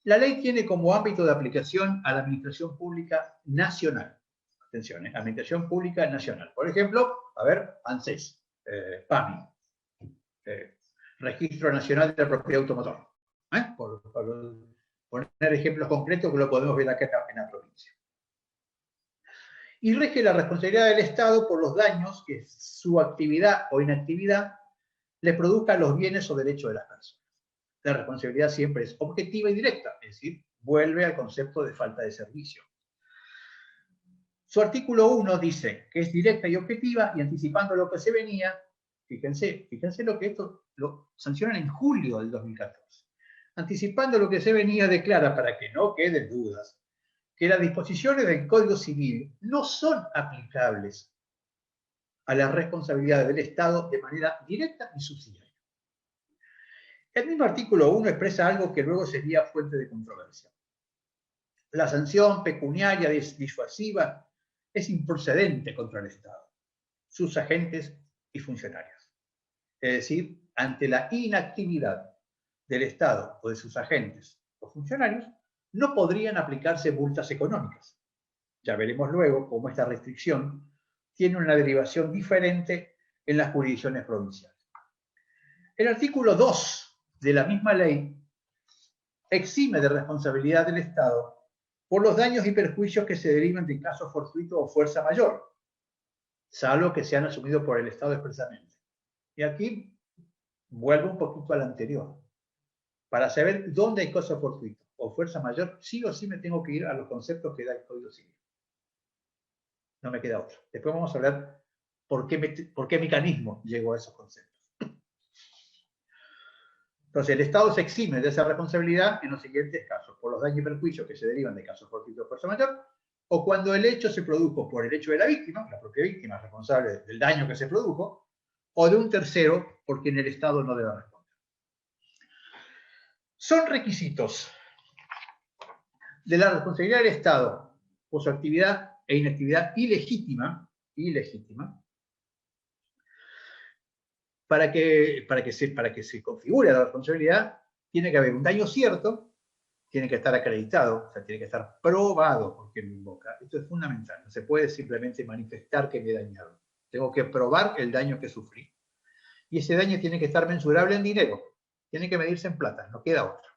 La ley tiene como ámbito de aplicación a la Administración Pública Nacional. Atención, Administración Pública Nacional. Por ejemplo, a ver, ANSES, PAMI, Registro Nacional de la Propiedad Automotor. Por poner ejemplos concretos que lo podemos ver acá en la provincia. Y rige la responsabilidad del Estado por los daños que su actividad o inactividad le produzca a los bienes o derechos de las personas. La responsabilidad siempre es objetiva y directa, es decir, vuelve al concepto de falta de servicio. Su artículo 1 dice que es directa y objetiva, y anticipando lo que se venía, fíjense lo que esto lo sancionan en julio del 2014. Anticipando lo que se venía, declara, para que no queden dudas, que las disposiciones del Código Civil no son aplicables a las responsabilidades del Estado de manera directa y subsidiaria. El mismo artículo 1 expresa algo que luego sería fuente de controversia. La sanción pecuniaria disuasiva es improcedente contra el Estado, sus agentes y funcionarios. Es decir, ante la inactividad del Estado o de sus agentes o funcionarios, no podrían aplicarse multas económicas. Ya veremos luego cómo esta restricción tiene una derivación diferente en las jurisdicciones provinciales. El artículo 2 de la misma ley exime de responsabilidad del Estado por los daños y perjuicios que se deriven de casos fortuitos o fuerza mayor, salvo que sean asumidos por el Estado expresamente. Y aquí vuelvo un poquito al anterior. Para saber dónde hay caso fortuito o fuerza mayor, sí o sí me tengo que ir a los conceptos que da el Código Civil. No me queda otro. Después vamos a hablar por qué mecanismo llegó a esos conceptos. Entonces, el Estado se exime de esa responsabilidad en los siguientes casos: por los daños y perjuicios que se derivan de casos fortuitos o fuerza mayor, o cuando el hecho se produjo por el hecho de la víctima, la propia víctima es responsable del daño que se produjo, o de un tercero por quien el Estado no debe responder. Son requisitos de la responsabilidad del Estado por su actividad e inactividad ilegítima, para que se configure la responsabilidad, tiene que haber un daño cierto, tiene que estar acreditado, o sea, tiene que estar probado por quien lo invoca. Esto es fundamental. No se puede simplemente manifestar que me dañaron. Tengo que probar el daño que sufrí. Y ese daño tiene que estar mensurable en dinero. Tiene que medirse en plata, no queda otra.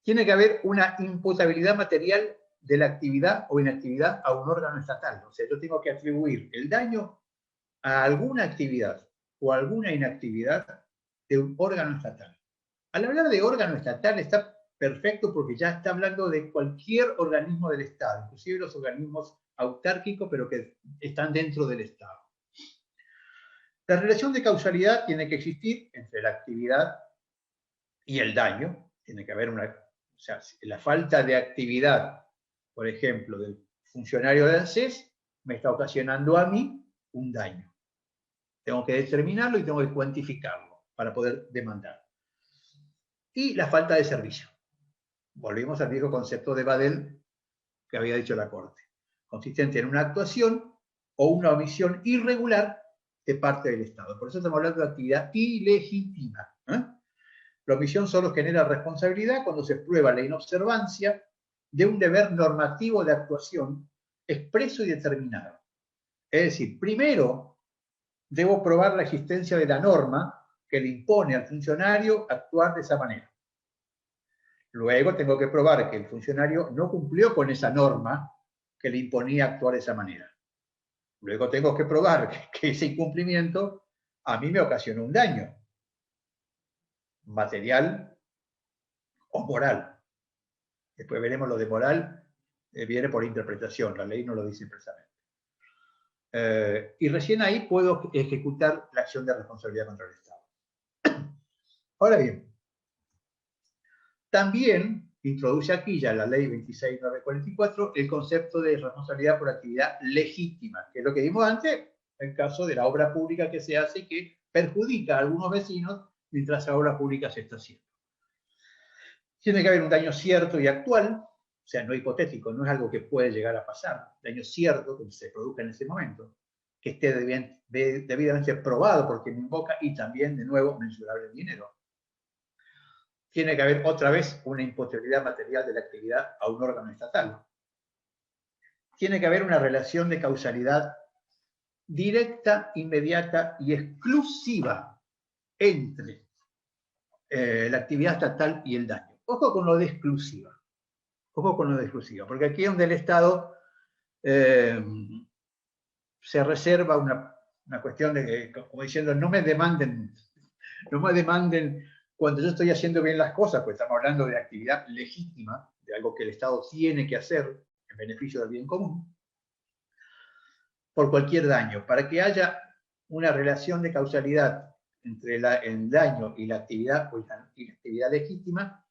Tiene que haber una imputabilidad material de la actividad o inactividad a un órgano estatal. O sea, yo tengo que atribuir el daño a alguna actividad o alguna inactividad de un órgano estatal. Al hablar de órgano estatal está perfecto porque ya está hablando de cualquier organismo del Estado, inclusive los organismos autárquicos, pero que están dentro del Estado. La relación de causalidad tiene que existir entre la actividad y el daño. Tiene que haber o sea, la falta de actividad, por ejemplo, del funcionario de ANSES, me está ocasionando a mí un daño. Tengo que determinarlo y tengo que cuantificarlo para poder demandar. Y la falta de servicio. Volvemos al viejo concepto de Badel que había dicho la Corte, consistente en una actuación o una omisión irregular de parte del Estado. Por eso estamos hablando de actividad ilegítima. La omisión solo genera responsabilidad cuando se prueba la inobservancia de un deber normativo de actuación expreso y determinado. Es decir, primero debo probar la existencia de la norma que le impone al funcionario actuar de esa manera. Luego tengo que probar que el funcionario no cumplió con esa norma que le imponía actuar de esa manera. Luego tengo que probar que ese incumplimiento a mí me ocasionó un daño material o moral. Después veremos lo de moral, viene por interpretación, la ley no lo dice expresamente. Y recién ahí puedo ejecutar la acción de responsabilidad contra el Estado. Ahora bien, también introduce aquí ya la ley 26.944 el concepto de responsabilidad por actividad legítima, que es lo que vimos antes en caso de la obra pública que se hace que perjudica a algunos vecinos mientras la obra pública se está haciendo. Tiene que haber un daño cierto y actual, o sea, no hipotético, no es algo que puede llegar a pasar, daño cierto que se produzca en ese momento, que esté debidamente probado por quien invoca y también, de nuevo, mensurable en dinero. Tiene que haber otra vez una imposibilidad material de la actividad a un órgano estatal. Tiene que haber una relación de causalidad directa, inmediata y exclusiva entre la actividad estatal y el daño. Ojo con lo de exclusiva. Ojo con lo de exclusiva, porque aquí es donde el Estado se reserva una cuestión de, como diciendo, no me demanden cuando yo estoy haciendo bien las cosas, pues estamos hablando de actividad legítima, de algo que el Estado tiene que hacer en beneficio del bien común, por cualquier daño. Para que haya una relación de causalidad entre el daño y la actividad legítima,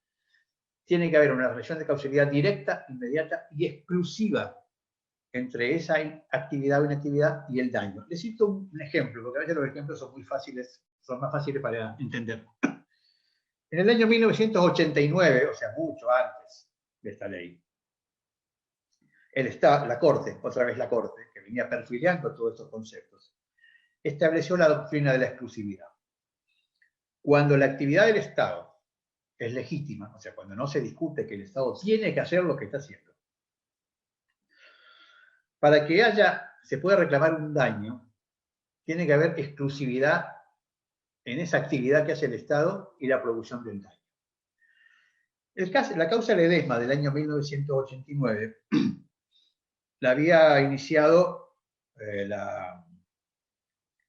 tiene que haber una relación de causalidad directa, inmediata y exclusiva entre esa actividad o inactividad y el daño. Les cito un ejemplo, porque a veces los ejemplos son más fáciles para entender. En el año 1989, o sea, mucho antes de esta ley, la Corte, otra vez la Corte, que venía perfilando todos estos conceptos, estableció la doctrina de la exclusividad. Cuando la actividad del Estado es legítima, o sea, cuando no se discute que el Estado tiene que hacer lo que está haciendo, para que se pueda reclamar un daño, tiene que haber exclusividad en esa actividad que hace el Estado y la producción del daño. La causa Ledesma del año 1989 la había iniciado la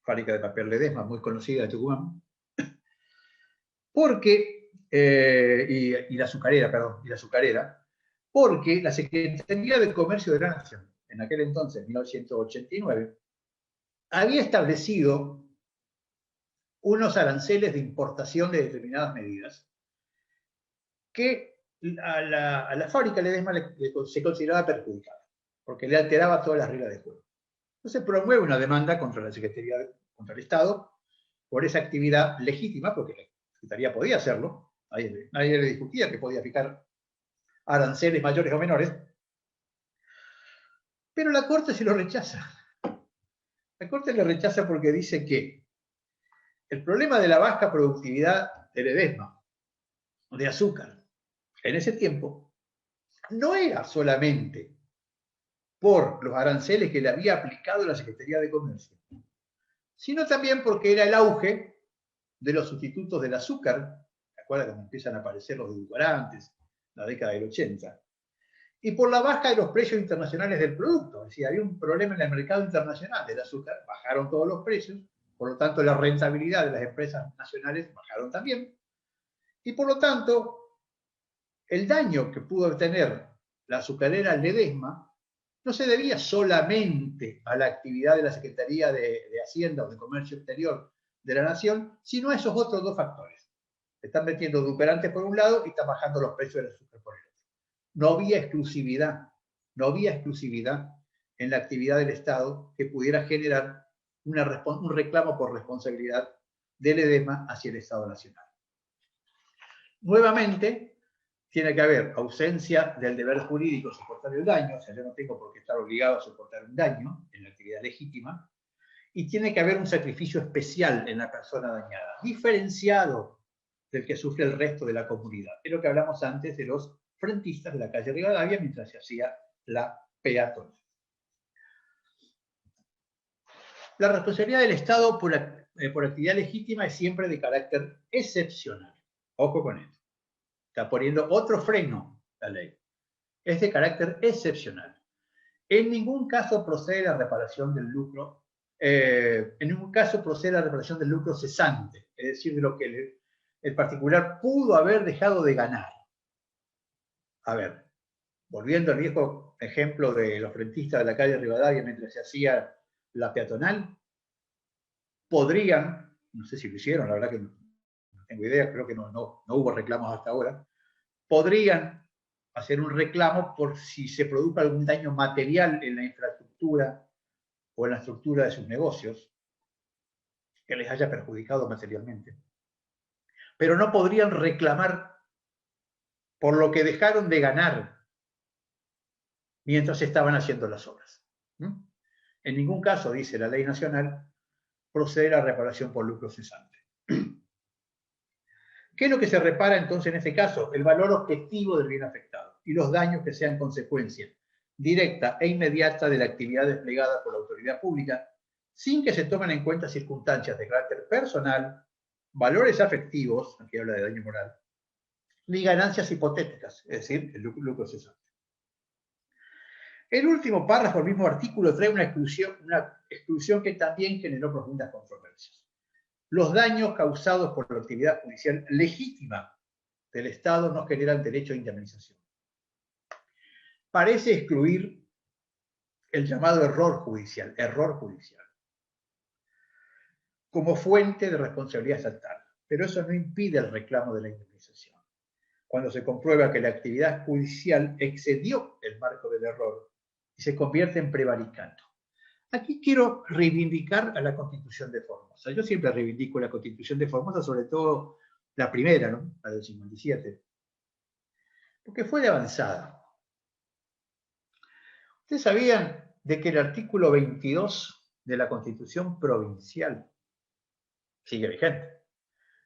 fábrica de papel Ledesma, muy conocida de Tucumán, y la azucarera, porque la Secretaría de Comercio de la Nación, en aquel entonces, 1989, había establecido unos aranceles de importación de determinadas medidas que a la fábrica Ledesma se consideraba perjudicada, porque le alteraba todas las reglas de juego. Entonces promueve una demanda contra la Secretaría, contra el Estado, por esa actividad legítima, porque la Secretaría podía hacerlo, nadie le discutía que podía fijar aranceles mayores o menores, pero la Corte se lo rechaza. La Corte le rechaza porque dice que el problema de la baja productividad de Ledesma, de azúcar, en ese tiempo, no era solamente por los aranceles que le había aplicado la Secretaría de Comercio, sino también porque era el auge de los sustitutos del azúcar. ¿Se acuerdan cuando empiezan a aparecer los edulcorantes, la década del 80? Y por la baja de los precios internacionales del producto. Es decir, había un problema en el mercado internacional del azúcar, bajaron todos los precios, por lo tanto la rentabilidad de las empresas nacionales bajaron también, y por lo tanto el daño que pudo obtener la azucarera Ledesma no se debía solamente a la actividad de la Secretaría de Hacienda o de Comercio Exterior de la Nación, sino a esos otros dos factores. Están metiendo edulcorantes por un lado y están bajando los precios del azúcar por el otro. No había exclusividad en la actividad del Estado que pudiera generar un reclamo por responsabilidad del Ledesma hacia el Estado Nacional. Nuevamente, tiene que haber ausencia del deber jurídico de soportar el daño, o sea, yo no tengo por qué estar obligado a soportar un daño en la actividad legítima, y tiene que haber un sacrificio especial en la persona dañada, diferenciado del que sufre el resto de la comunidad. Es lo que hablamos antes de los frentistas de la calle Rivadavia mientras se hacía la peatonal. La responsabilidad del Estado por actividad legítima es siempre de carácter excepcional. Ojo con esto. Está poniendo otro freno la ley. Es de carácter excepcional. En ningún caso procede la reparación del lucro, cesante, es decir, de lo que el particular pudo haber dejado de ganar. A ver, volviendo al viejo ejemplo de los frentistas de la calle Rivadavia mientras se hacía la peatonal, podrían, no sé si lo hicieron, la verdad que no tengo idea, creo que no hubo reclamos hasta ahora, podrían hacer un reclamo por si se produjo algún daño material en la infraestructura o en la estructura de sus negocios que les haya perjudicado materialmente. Pero no podrían reclamar por lo que dejaron de ganar mientras estaban haciendo las obras. En ningún caso, dice la ley nacional, procede la reparación por lucro cesante. ¿Qué es lo que se repara entonces en este caso? El valor objetivo del bien afectado y los daños que sean consecuencia directa e inmediata de la actividad desplegada por la autoridad pública, sin que se tomen en cuenta circunstancias de carácter personal, valores afectivos, aquí habla de daño moral, ni ganancias hipotéticas, es decir, el lucro cesante. El último párrafo del mismo artículo trae una exclusión que también generó profundas controversias. Los daños causados por la actividad judicial legítima del Estado no generan derecho a indemnización. Parece excluir el llamado error judicial, como fuente de responsabilidad estatal, pero eso no impide el reclamo de la indemnización. Cuando se comprueba que la actividad judicial excedió el marco del error y se convierte en prevaricato. Aquí quiero reivindicar a la Constitución de Formosa. Yo siempre reivindico la Constitución de Formosa, sobre todo la primera, ¿no? La del 57, porque fue de avanzada. ¿Ustedes sabían de que el artículo 22 de la Constitución provincial sigue vigente?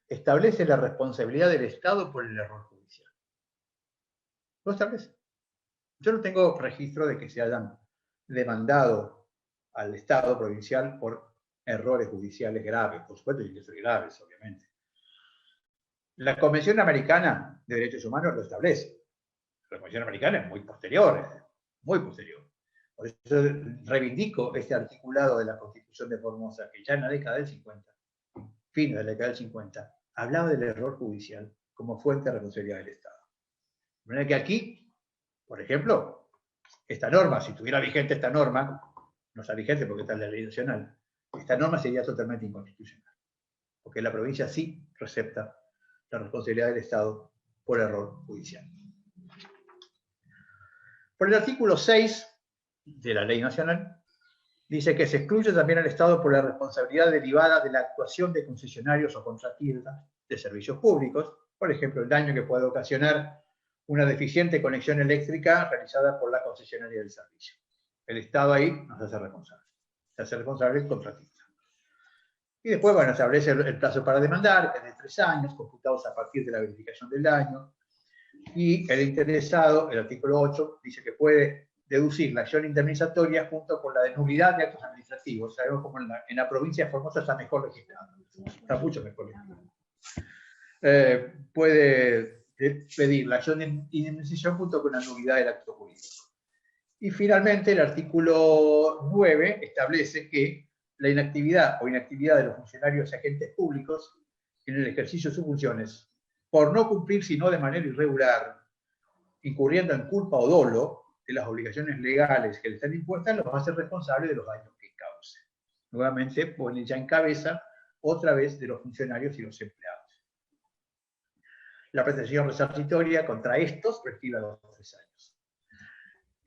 Establece la responsabilidad del Estado por el error judicial. ¿Lo establece? Yo no tengo registro de que se hayan demandado al Estado provincial por errores judiciales graves, por supuesto, y que son graves, obviamente. La Convención Americana de Derechos Humanos lo establece. La Convención Americana es muy posterior, muy posterior. Por eso reivindico este articulado de la Constitución de Formosa, que ya en la década del 50, fin de la década del 50, hablaba del error judicial como fuente de responsabilidad del Estado. De manera que aquí, por ejemplo, esta norma, si estuviera vigente esta norma, no está vigente porque está en la ley nacional, esta norma sería totalmente inconstitucional, porque la provincia sí recepta la responsabilidad del Estado por error judicial. Por el artículo 6 de la ley nacional, dice que se excluye también al Estado por la responsabilidad derivada de la actuación de concesionarios o contratistas de servicios públicos, por ejemplo, el daño que puede ocasionar una deficiente conexión eléctrica realizada por la concesionaria del servicio. El Estado ahí no se hace responsable. Se hace responsable el contratista. Y después, bueno, se establece el plazo para demandar, que es de 3 años, computados a partir de la verificación del daño. Y el interesado, el artículo 8, dice que puede deducir la acción indemnizatoria junto con la de nulidad de actos administrativos. Sabemos como en la provincia de Formosa está mejor legislado. Está mucho mejor legislado. Puede pedir la acción de indemnización junto con la nulidad del acto jurídico. Y finalmente el artículo 9 establece que la inactividad o inactividad de los funcionarios y agentes públicos en el ejercicio de sus funciones, por no cumplir sino de manera irregular, incurriendo en culpa o dolo de las obligaciones legales que le están impuestas, los hace responsables de los daños que cause. Nuevamente pone ya en cabeza otra vez de los funcionarios y los empleados. La prestación resarcitoria contra estos prescribe a los 3 años.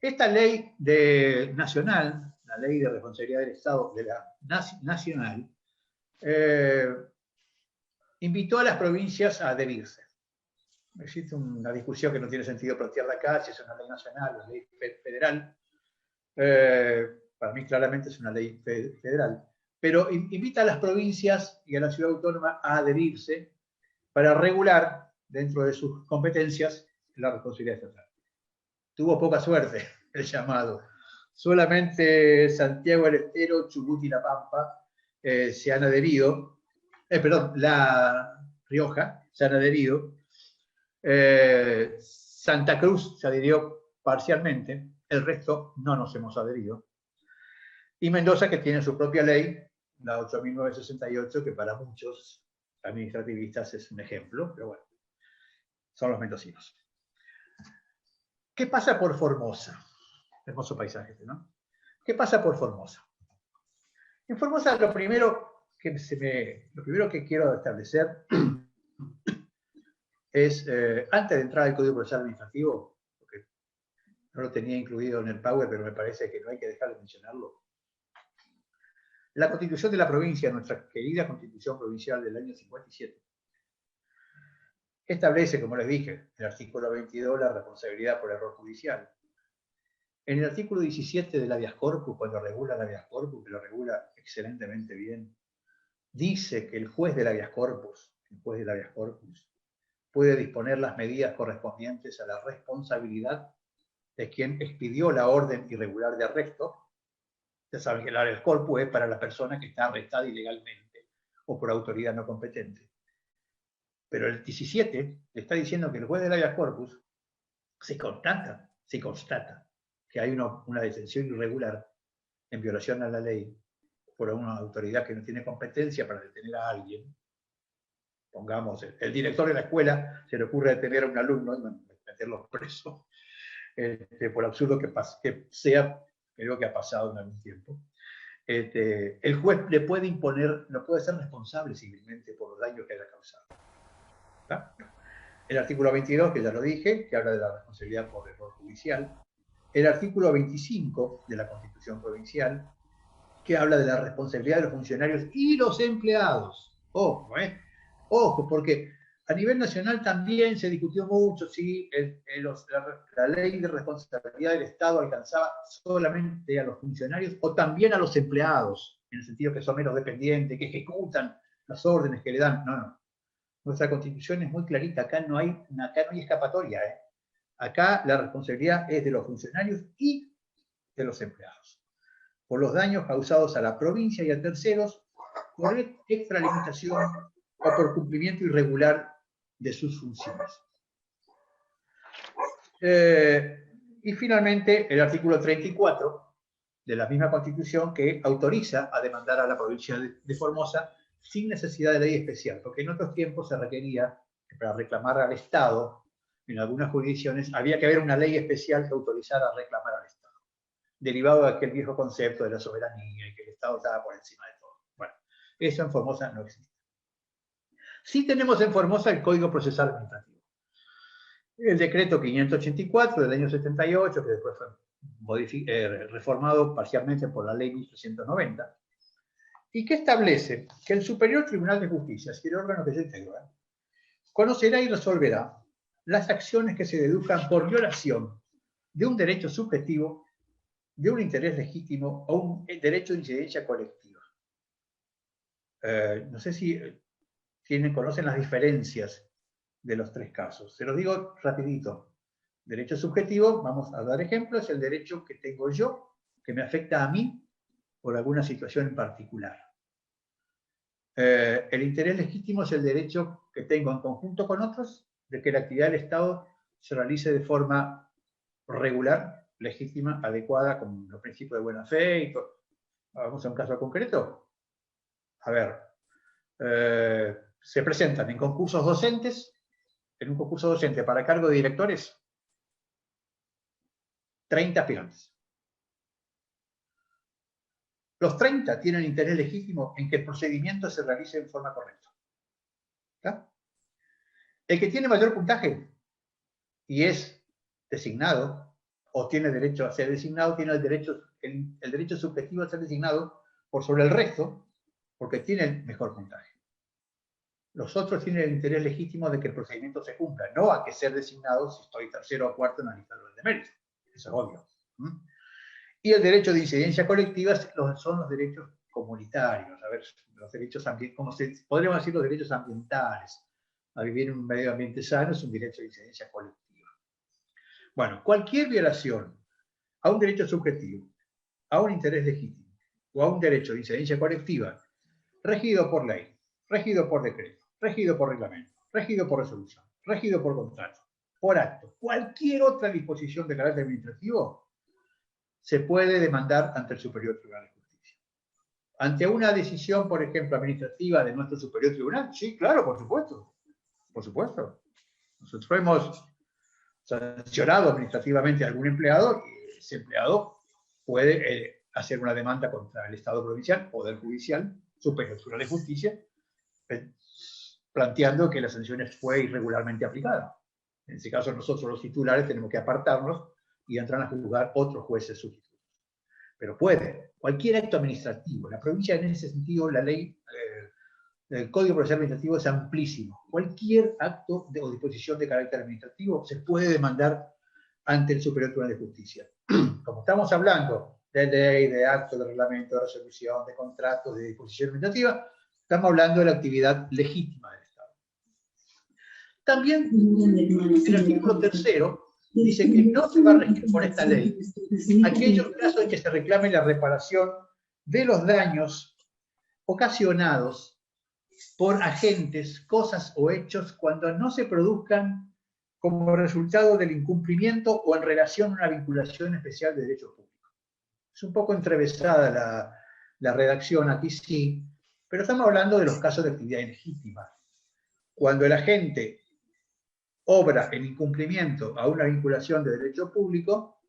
Esta ley nacional, la ley de responsabilidad del Estado de la nacional, invitó a las provincias a adherirse. Existe una discusión que no tiene sentido plantearla acá, si es una ley nacional, una ley federal. Para mí claramente es una ley federal. Pero invita a las provincias y a la ciudad autónoma a adherirse para regular, dentro de sus competencias, la responsabilidad estatal. Tuvo poca suerte el llamado. Solamente Santiago del Estero, Chubut y La Pampa se han adherido. La Rioja se han adherido. Santa Cruz se adhirió parcialmente, el resto no nos hemos adherido. Y Mendoza, que tiene su propia ley, la 8.968, que para muchos administrativistas es un ejemplo, pero bueno, son los mendocinos. ¿Qué pasa por Formosa? Hermoso paisaje, ¿no? ¿Qué pasa por Formosa? En Formosa lo primero que quiero establecer es, antes de entrar al Código Procesal Administrativo, porque no lo tenía incluido en el Power, pero me parece que no hay que dejar de mencionarlo. La Constitución de la provincia, nuestra querida Constitución Provincial del año 57, establece, como les dije, en el artículo 22 la responsabilidad por error judicial. En el artículo 17 del habeas corpus, cuando regula el habeas corpus, que lo regula excelentemente bien, dice que el juez del habeas corpus, puede disponer las medidas correspondientes a la responsabilidad de quien expidió la orden irregular de arresto. Ya saben que el habeas corpus es para la persona que está arrestada ilegalmente o por autoridad no competente. Pero el 17 está diciendo que el juez del habeas corpus se constata que hay una detención irregular en violación a la ley por una autoridad que no tiene competencia para detener a alguien. Pongamos, el director de la escuela se le ocurre detener a un alumno y meterlo preso, por absurdo que sea, creo que ha pasado en algún tiempo. El juez le puede imponer, no puede ser responsable civilmente por los daños que haya causado. ¿Está? El artículo 22, que ya lo dije, que habla de la responsabilidad por error judicial. El artículo 25 de la Constitución Provincial, que habla de la responsabilidad de los funcionarios y los empleados. Ojo, porque a nivel nacional también se discutió mucho si la ley de responsabilidad del Estado alcanzaba solamente a los funcionarios o también a los empleados, en el sentido que son menos dependientes, que ejecutan las órdenes que le dan. No. Nuestra Constitución es muy clarita, acá no hay escapatoria. Acá la responsabilidad es de los funcionarios y de los empleados, por los daños causados a la provincia y a terceros, por extralimitación o por cumplimiento irregular de sus funciones. Y finalmente, el artículo 34 de la misma Constitución, que autoriza a demandar a la provincia de Formosa sin necesidad de ley especial, porque en otros tiempos se requería que para reclamar al Estado, en algunas jurisdicciones, había que haber una ley especial que autorizara a reclamar al Estado, derivado de aquel viejo concepto de la soberanía y que el Estado estaba por encima de todo. Bueno, eso en Formosa no existe. Sí tenemos en Formosa el Código Procesal Administrativo. El decreto 584 del año 78, que después fue reformado parcialmente por la ley 1390, y que establece que el Superior Tribunal de Justicia, es el órgano que yo integro, conocerá y resolverá las acciones que se deduzcan por violación de un derecho subjetivo, de un interés legítimo o un derecho de incidencia colectiva. No sé si conocen las diferencias de los tres casos. Se los digo rapidito. Derecho subjetivo, vamos a dar ejemplos, es el derecho que tengo yo, que me afecta a mí por alguna situación en particular. El interés legítimo es el derecho que tengo en conjunto con otros de que la actividad del Estado se realice de forma regular, legítima, adecuada, con los principios de buena fe y todo. Vamos a un caso concreto. A ver, se presentan en concursos docentes, en un concurso docente para cargo de directores, 30 peones. Los 30 tienen interés legítimo en que el procedimiento se realice en forma correcta. ¿Está? El que tiene mayor puntaje y es designado, o tiene derecho a ser designado, tiene el derecho subjetivo a ser designado por sobre el resto, porque tiene el mejor puntaje. Los otros tienen el interés legítimo de que el procedimiento se cumpla, no a que ser designado si estoy tercero o cuarto en la lista de méritos. Eso es obvio. Y el derecho de incidencia colectiva son los derechos comunitarios, a ver, los derechos podríamos decir los derechos ambientales. A vivir en un medio ambiente sano es un derecho de incidencia colectiva. Bueno, cualquier violación a un derecho subjetivo, a un interés legítimo o a un derecho de incidencia colectiva, regido por ley, regido por decreto, regido por reglamento, regido por resolución, regido por contrato, por acto, cualquier otra disposición de carácter administrativo, se puede demandar ante el Superior Tribunal de Justicia. Ante una decisión, por ejemplo, administrativa de nuestro Superior Tribunal, sí, claro, por supuesto. Por supuesto. Nosotros hemos sancionado administrativamente a algún empleado y ese empleado puede hacer una demanda contra el Estado provincial, Poder Judicial, Superior Tribunal de Justicia, planteando que la sanción fue irregularmente aplicada. En ese caso, nosotros los titulares tenemos que apartarnos y entran a juzgar otros jueces sustitutos. Pero puede, cualquier acto administrativo. La provincia, en ese sentido, la ley, el Código Procesal Administrativo es amplísimo. Cualquier acto o disposición de carácter administrativo se puede demandar ante el Superior Tribunal de Justicia. Como estamos hablando de ley, de acto, de reglamento, de resolución, de contrato, de disposición administrativa, estamos hablando de la actividad legítima del Estado. También, el artículo 3º dice que no se va a regir por esta ley aquellos casos en que se reclame la reparación de los daños ocasionados por agentes, cosas o hechos cuando no se produzcan como resultado del incumplimiento o en relación a una vinculación especial de derecho público. Es un poco entrevesada la redacción aquí, sí, pero estamos hablando de los casos de actividad ilegítima. Cuando el agente obra en incumplimiento a una vinculación de derecho público,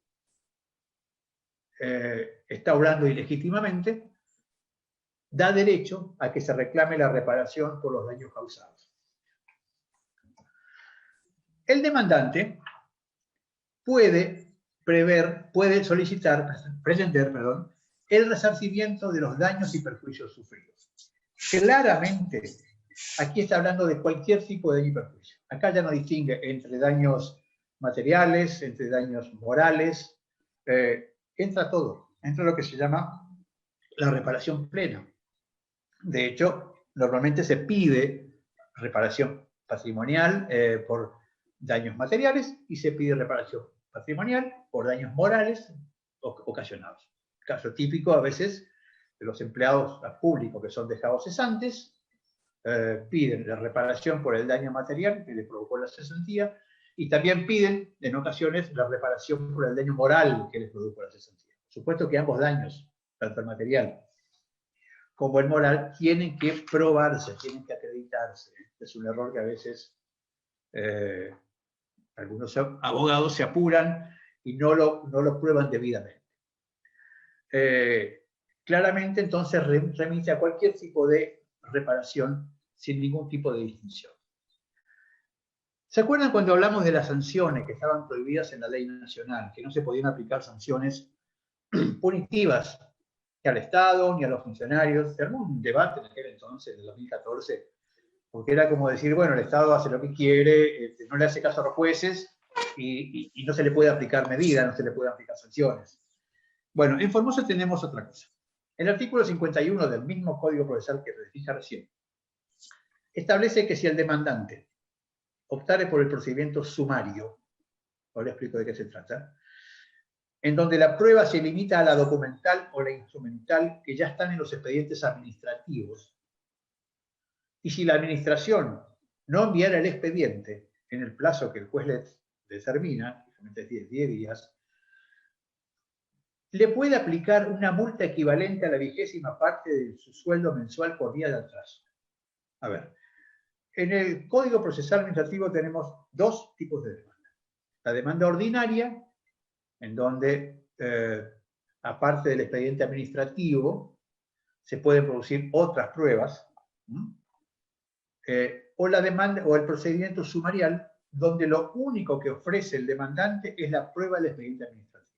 está obrando ilegítimamente, da derecho a que se reclame la reparación por los daños causados. El demandante puede pretender el resarcimiento de los daños y perjuicios sufridos. Claramente, aquí está hablando de cualquier tipo de daño y perjuicio. Acá ya no distingue entre daños materiales, entre daños morales, entra todo, entra lo que se llama la reparación plena. De hecho, normalmente se pide reparación patrimonial por daños materiales y se pide reparación patrimonial por daños morales ocasionados. Caso típico a veces de los empleados públicos que son dejados cesantes, piden la reparación por el daño material que le provocó la cesantía y también piden en ocasiones la reparación por el daño moral que les produjo la cesantía. Por supuesto que ambos daños, tanto el material como el moral, tienen que probarse, tienen que acreditarse. Es un error que a veces algunos abogados se apuran y no lo prueban debidamente. Claramente, entonces, remite a cualquier tipo de reparación sin ningún tipo de distinción. ¿Se acuerdan cuando hablamos de las sanciones que estaban prohibidas en la ley nacional, que no se podían aplicar sanciones punitivas ni al Estado, ni a los funcionarios? Se armó un debate en aquel entonces, en 2014, porque era como decir, bueno, el Estado hace lo que quiere, no le hace caso a los jueces y no se le puede aplicar medidas, no se le puede aplicar sanciones. Bueno, en Formosa tenemos otra cosa. El artículo 51 del mismo Código Procesal que les dije recién establece que si el demandante optare por el procedimiento sumario, ahora explico de qué se trata, en donde la prueba se limita a la documental o la instrumental que ya están en los expedientes administrativos, y si la administración no enviara el expediente en el plazo que el juez le determina, generalmente 10 días, le puede aplicar una multa equivalente a la 20ª parte de su sueldo mensual por día de atraso. A ver, en el Código Procesal Administrativo tenemos dos tipos de demanda. La demanda ordinaria en donde, aparte del expediente administrativo, se pueden producir otras pruebas, o la demanda o el procedimiento sumarial, donde lo único que ofrece el demandante es la prueba del expediente administrativo.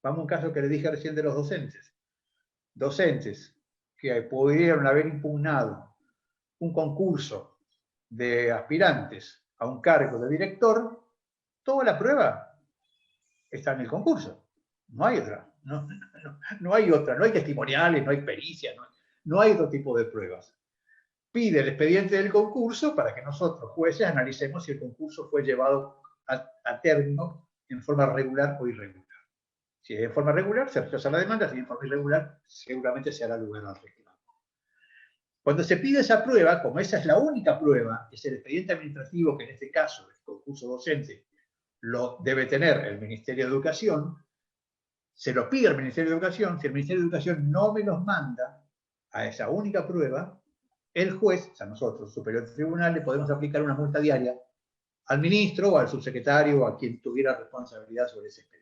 Vamos a un caso que le dije recién de los docentes. Docentes que pudieron haber impugnado un concurso de aspirantes a un cargo de director, toda la prueba está en el concurso. No hay otra. No hay otra. No hay testimoniales, no hay pericias, no hay otro tipo de pruebas. Pide el expediente del concurso para que nosotros, jueces, analicemos si el concurso fue llevado a término en forma regular o irregular. Si es en forma regular, se rechaza la demanda; si es en forma irregular, seguramente se hará lugar al reclamo. Cuando se pide esa prueba, como esa es la única prueba, es el expediente administrativo, que en este caso, el concurso docente, lo debe tener el Ministerio de Educación, se lo pide al Ministerio de Educación. Si el Ministerio de Educación no me los manda a esa única prueba, el juez, o sea, nosotros, superior tribunal, le podemos aplicar una multa diaria al ministro o al subsecretario o a quien tuviera responsabilidad sobre ese expediente.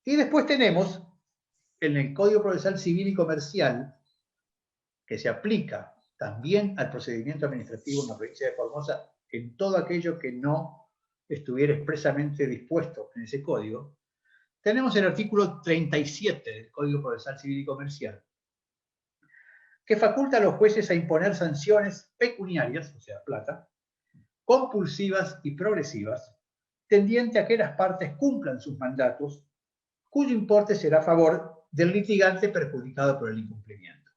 Y después tenemos en el Código Procesal Civil y Comercial, que se aplica también al procedimiento administrativo en la provincia de Formosa, en todo aquello que no estuviera expresamente dispuesto en ese código. Tenemos el artículo 37 del Código Procesal Civil y Comercial, que faculta a los jueces a imponer sanciones pecuniarias, o sea, plata, compulsivas y progresivas, tendiente a que las partes cumplan sus mandatos, cuyo importe será a favor del litigante perjudicado por el incumplimiento.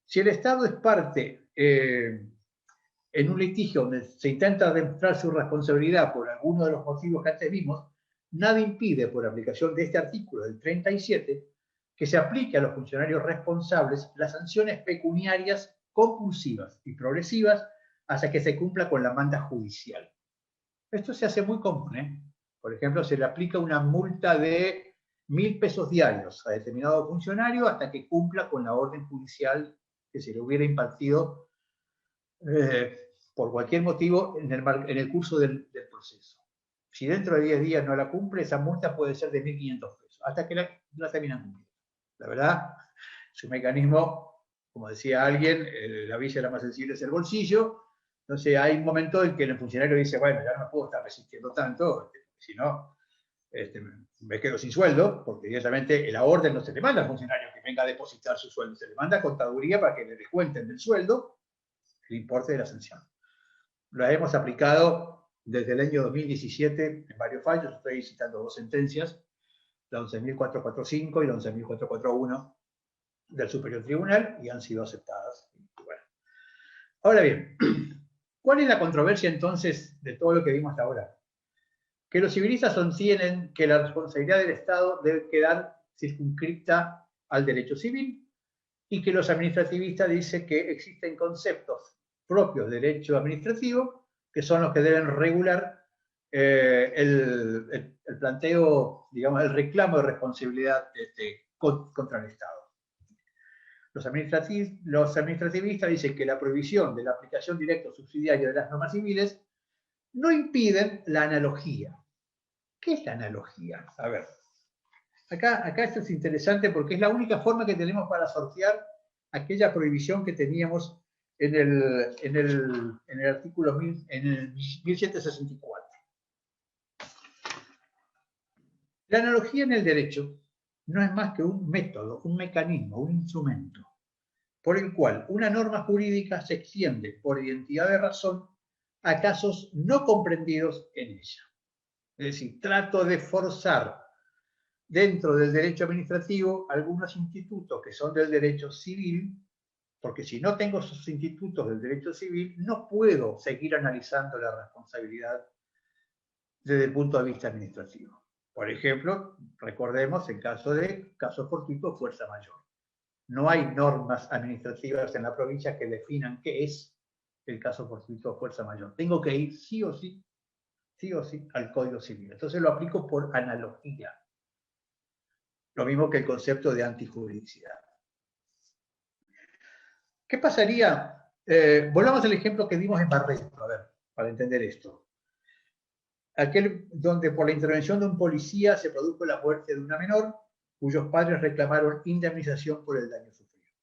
Si el Estado es parte en un litigio donde se intenta demostrar su responsabilidad por alguno de los motivos que antes vimos, nada impide, por aplicación de este artículo del 37, que se aplique a los funcionarios responsables las sanciones pecuniarias compulsivas y progresivas hasta que se cumpla con la manda judicial. Esto se hace muy común, ¿eh? Por ejemplo, se le aplica una multa de 1.000 pesos diarios a determinado funcionario hasta que cumpla con la orden judicial que se le hubiera impartido por cualquier motivo en el curso del proceso. Si dentro de 10 días no la cumple, esa multa puede ser de 1.500 pesos, hasta que la terminan cumpliendo. La verdad, es un mecanismo, como decía alguien, la villa la más sensible es el bolsillo. Entonces hay un momento en que el funcionario dice, bueno, ya no puedo estar resistiendo tanto, si no, me quedo sin sueldo, porque directamente la orden no se le manda al funcionario que venga a depositar su sueldo, se le manda a contaduría para que le descuenten del sueldo el importe de la sanción. Lo hemos aplicado desde el año 2017 en varios fallos. Estoy citando dos sentencias, la 11.445 y la 11.441 del Superior Tribunal, y han sido aceptadas. Bueno. Ahora bien, ¿cuál es la controversia entonces de todo lo que vimos hasta ahora? Que los civilistas sostienen que la responsabilidad del Estado debe quedar circunscripta al derecho civil, y que los administrativistas dicen que existen conceptos propios de derecho administrativo que son los que deben regular el planteo, digamos, el reclamo de responsabilidad contra el Estado. Los administrativistas dicen que la prohibición de la aplicación directa o subsidiaria de las normas civiles no impiden la analogía. ¿Qué es la analogía? A ver, acá esto es interesante porque es la única forma que tenemos para sortear aquella prohibición que teníamos en el artículo en el 1764. La analogía en el derecho no es más que un método, un mecanismo, un instrumento, por el cual una norma jurídica se extiende por identidad de razón a casos no comprendidos en ella. Es decir, trato de forzar dentro del derecho administrativo algunos institutos que son del derecho civil, porque si no tengo esos institutos del derecho civil, no puedo seguir analizando la responsabilidad desde el punto de vista administrativo. Por ejemplo, recordemos el caso de caso fortuito, fuerza mayor. No hay normas administrativas en la provincia que definan qué es el caso fortuito o fuerza mayor. Tengo que ir sí o sí al Código Civil. Entonces lo aplico por analogía. Lo mismo que el concepto de antijuridicidad. ¿Qué pasaría? Volvamos al ejemplo que dimos en Barreto, a ver, para entender esto. aquel donde por la intervención de un policía se produjo la muerte de una menor, cuyos padres reclamaron indemnización por el daño sufrido.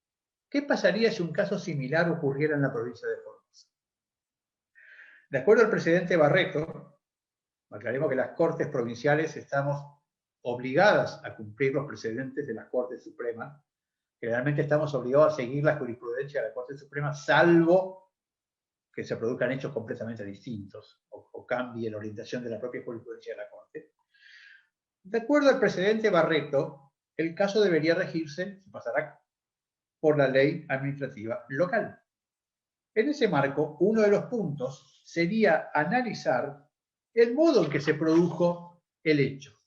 ¿Qué pasaría si un caso similar ocurriera en la provincia de Formosa? De acuerdo al presidente Barreto, aclaremos que las Cortes provinciales estamos obligadas a cumplir los precedentes de la Corte Suprema. Generalmente estamos obligados a seguir la jurisprudencia de la Corte Suprema, salvo que se produzcan hechos completamente distintos o cambie la orientación de la propia jurisprudencia de la Corte. De acuerdo al presidente Barreto, el caso debería regirse, se pasará por la ley administrativa local. En ese marco, uno de los puntos sería analizar el modo en que se produjo el hecho,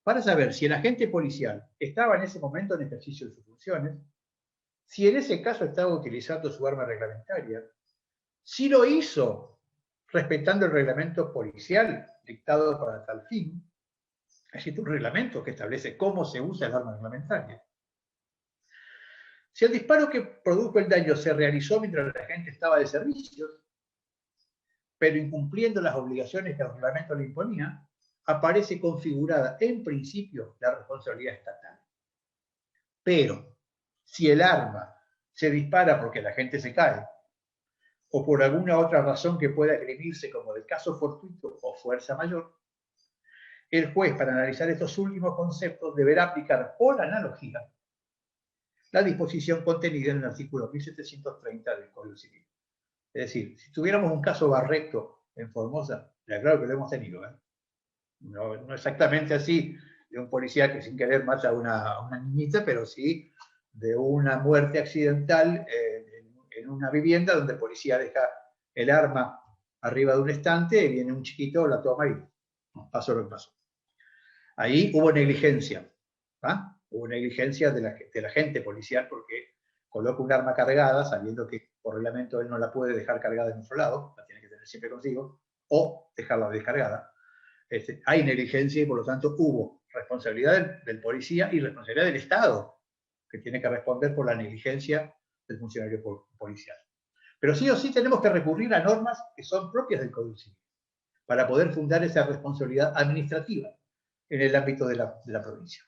para saber si el agente policial estaba en ese momento en ejercicio de sus funciones, si en ese caso estaba utilizando su arma reglamentaria, si lo hizo respetando el reglamento policial dictado para tal fin. Existe un reglamento que establece cómo se usa el arma reglamentaria. Si el disparo que produjo el daño se realizó mientras la gente estaba de servicios, pero incumpliendo las obligaciones que el reglamento le imponía, aparece configurada en principio la responsabilidad estatal. Pero si el arma se dispara porque la gente se cae, o por alguna otra razón que pueda esgrimirse como el caso fortuito o fuerza mayor, el juez, para analizar estos últimos conceptos, deberá aplicar por analogía la disposición contenida en el artículo 1730 del Código Civil. Es decir, si tuviéramos un caso Barreto en Formosa, claro que lo hemos tenido, ¿eh? No exactamente así, de un policía que sin querer mata a una niñita, pero sí de una muerte accidental en una vivienda donde el policía deja el arma arriba de un estante, y viene un chiquito, la toma y pasó lo que pasó. Ahí hubo negligencia, ¿ah? Hubo negligencia de la agente policial porque coloca un arma cargada, sabiendo que por reglamento él no la puede dejar cargada en otro lado, la tiene que tener siempre consigo, o dejarla descargada. Hay negligencia y por lo tanto hubo responsabilidad del policía y responsabilidad del Estado, que tiene que responder por la negligencia del funcionario policial. Pero sí o sí tenemos que recurrir a normas que son propias del Código Civil para poder fundar esa responsabilidad administrativa en el ámbito de la provincia.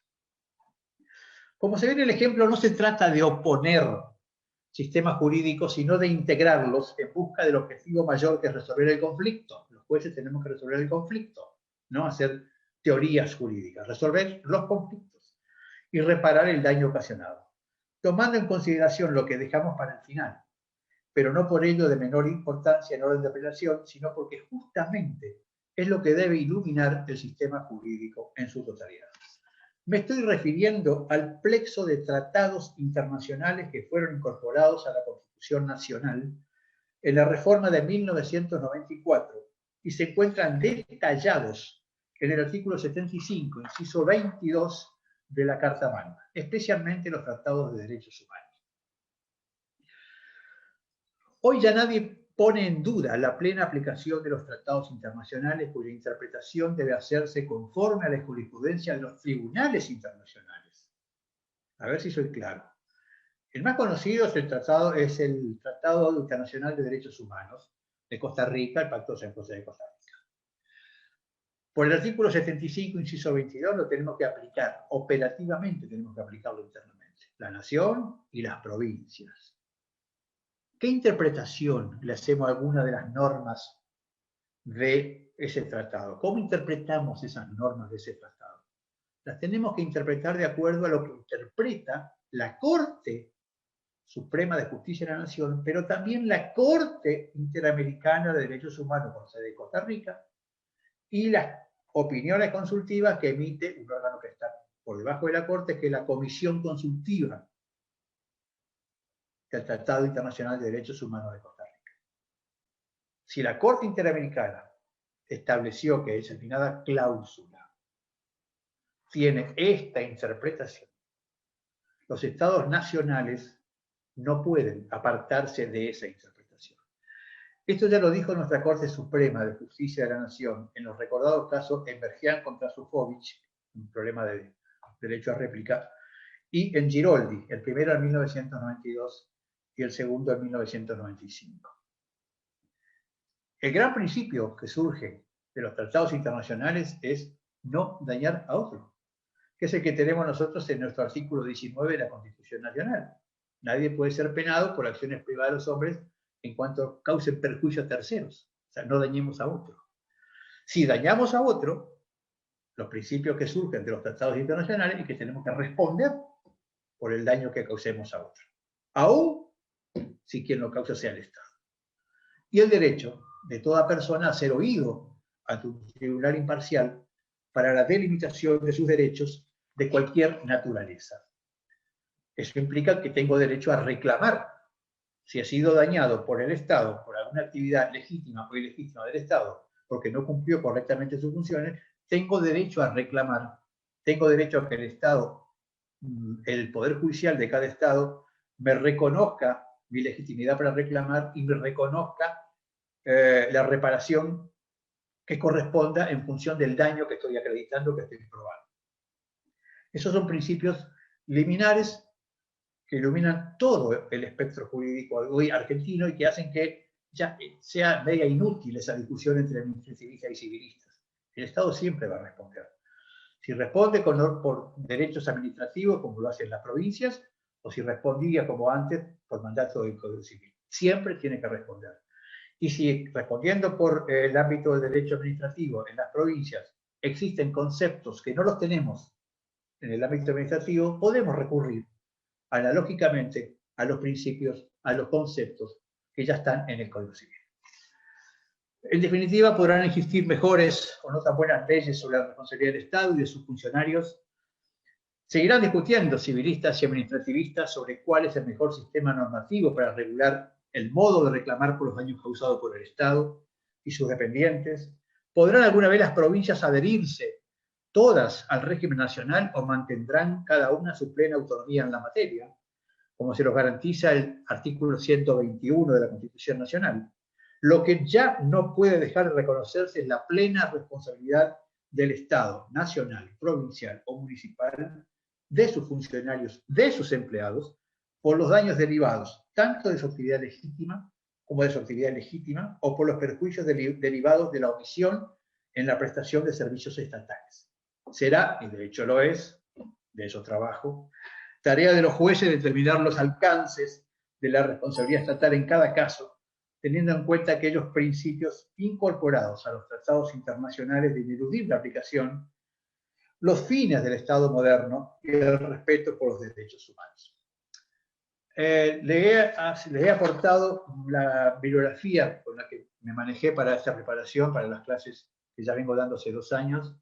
Como se ve en el ejemplo, no se trata de oponer sistemas jurídicos, sino de integrarlos en busca del objetivo mayor, que es resolver el conflicto. Los jueces tenemos que resolver el conflicto, no hacer teorías jurídicas, resolver los conflictos y reparar el daño ocasionado, tomando en consideración lo que dejamos para el final, pero no por ello de menor importancia en orden de apelación, sino porque justamente es lo que debe iluminar el sistema jurídico en su totalidad. Me estoy refiriendo al plexo de tratados internacionales que fueron incorporados a la Constitución Nacional en la reforma de 1994 y se encuentran detallados en el artículo 75, inciso 22 de la Carta Magna, especialmente los tratados de derechos humanos. Hoy ya nadie pone en duda la plena aplicación de los tratados internacionales, cuya interpretación debe hacerse conforme a la jurisprudencia de los tribunales internacionales. A ver si soy claro. El más conocido es el Tratado Internacional de Derechos Humanos de Costa Rica, el Pacto de San José de Costa Rica. Por el artículo 75, inciso 22, lo tenemos que aplicar, operativamente tenemos que aplicarlo internamente, la nación y las provincias. ¿Qué interpretación le hacemos a alguna de las normas de ese tratado? ¿Cómo interpretamos esas normas de ese tratado? Las tenemos que interpretar de acuerdo a lo que interpreta la Corte Suprema de Justicia de la Nación, pero también la Corte Interamericana de Derechos Humanos con sede de Costa Rica y las opiniones consultivas que emite un órgano que está por debajo de la Corte, que es la Comisión Consultiva del Tratado Internacional de Derechos Humanos de Costa Rica. Si la Corte Interamericana estableció que determinada cláusula tiene esta interpretación, los estados nacionales no pueden apartarse de esa interpretación. Esto ya lo dijo nuestra Corte Suprema de Justicia de la Nación en los recordados casos Envergian contra Sufovich, un problema de derecho a réplica, y en Giroldi, el primero en 1992 y el segundo en 1995. El gran principio que surge de los tratados internacionales es no dañar a otro, que es el que tenemos nosotros en nuestro artículo 19 de la Constitución Nacional. Nadie puede ser penado por acciones privadas de los hombres en cuanto causen perjuicio a terceros. O sea, no dañemos a otro. Si dañamos a otro, los principios que surgen de los tratados internacionales es que tenemos que responder por el daño que causemos a otro, aún si quien lo causa sea el Estado. Y el derecho de toda persona a ser oído ante un tribunal imparcial para la delimitación de sus derechos de cualquier naturaleza. Eso implica que tengo derecho a reclamar si ha sido dañado por el Estado, por alguna actividad legítima o ilegítima del Estado, porque no cumplió correctamente sus funciones, tengo derecho a reclamar, tengo derecho a que el Estado, el Poder Judicial de cada Estado, me reconozca mi legitimidad para reclamar y me reconozca la reparación que corresponda en función del daño que estoy acreditando, que estoy probando. Esos son principios liminares que iluminan todo el espectro jurídico hoy argentino y que hacen que ya sea media inútil esa discusión entre administrativistas y civilistas. El Estado siempre va a responder. Si responde por derechos administrativos, como lo hacen las provincias, o si respondía, como antes, por mandato del Código Civil. Siempre tiene que responder. Y si respondiendo por el ámbito del derecho administrativo en las provincias existen conceptos que no los tenemos en el ámbito administrativo, podemos recurrir analógicamente a los principios, a los conceptos que ya están en el Código Civil. En definitiva, podrán existir mejores o no tan buenas leyes sobre la responsabilidad del Estado y de sus funcionarios. Seguirán discutiendo civilistas y administrativistas sobre cuál es el mejor sistema normativo para regular el modo de reclamar por los daños causados por el Estado y sus dependientes. ¿Podrán alguna vez las provincias adherirse todas al régimen nacional o mantendrán cada una su plena autonomía en la materia, como se los garantiza el artículo 121 de la Constitución Nacional? Lo que ya no puede dejar de reconocerse es la plena responsabilidad del Estado nacional, provincial o municipal, de sus funcionarios, de sus empleados, por los daños derivados tanto de su actividad legítima como de su actividad ilegítima, o por los perjuicios derivados de la omisión en la prestación de servicios estatales. Será, y de hecho lo es, de eso trabajo, tarea de los jueces determinar los alcances de la responsabilidad estatal en cada caso, teniendo en cuenta aquellos principios incorporados a los tratados internacionales de ineludible aplicación, los fines del Estado moderno y el respeto por los derechos humanos. Le he aportado la bibliografía con la que me manejé para esta preparación, para las clases que ya vengo dando hace 2 años.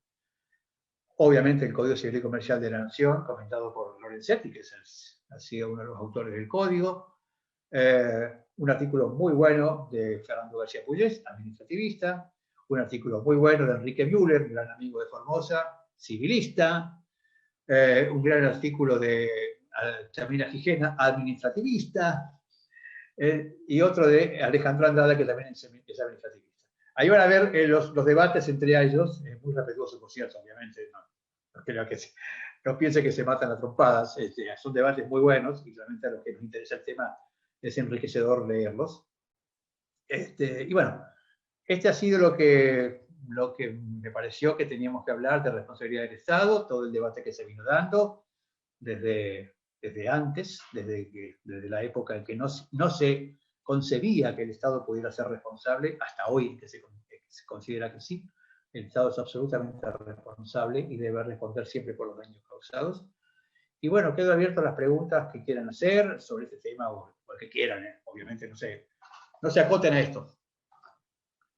Obviamente el Código Civil y Comercial de la Nación, comentado por Lorenzetti, que ha sido uno de los autores del código. Un artículo muy bueno de Fernando García Pugliese, administrativista. Un artículo muy bueno de Enrique Müller, gran amigo de Formosa, civilista. Un gran artículo de Chamila Gijena, administrativista. Y otro de Alejandro Andrada, que también es administrativista. Ahí van a ver los debates entre ellos, muy respetuosos, por cierto, obviamente. No piense que se matan a trompadas, son debates muy buenos, y realmente a los que nos interesa el tema es enriquecedor leerlos. Y bueno, ha sido lo que me pareció que teníamos que hablar de responsabilidad del Estado, todo el debate que se vino dando desde antes, desde la época en que no se concebía que el Estado pudiera ser responsable, hasta hoy que se considera que sí. El Estado es absolutamente responsable y debe responder siempre por los daños causados. Y bueno, quedo abierto a las preguntas que quieran hacer sobre este tema o el que quieran, obviamente no se acoten a esto.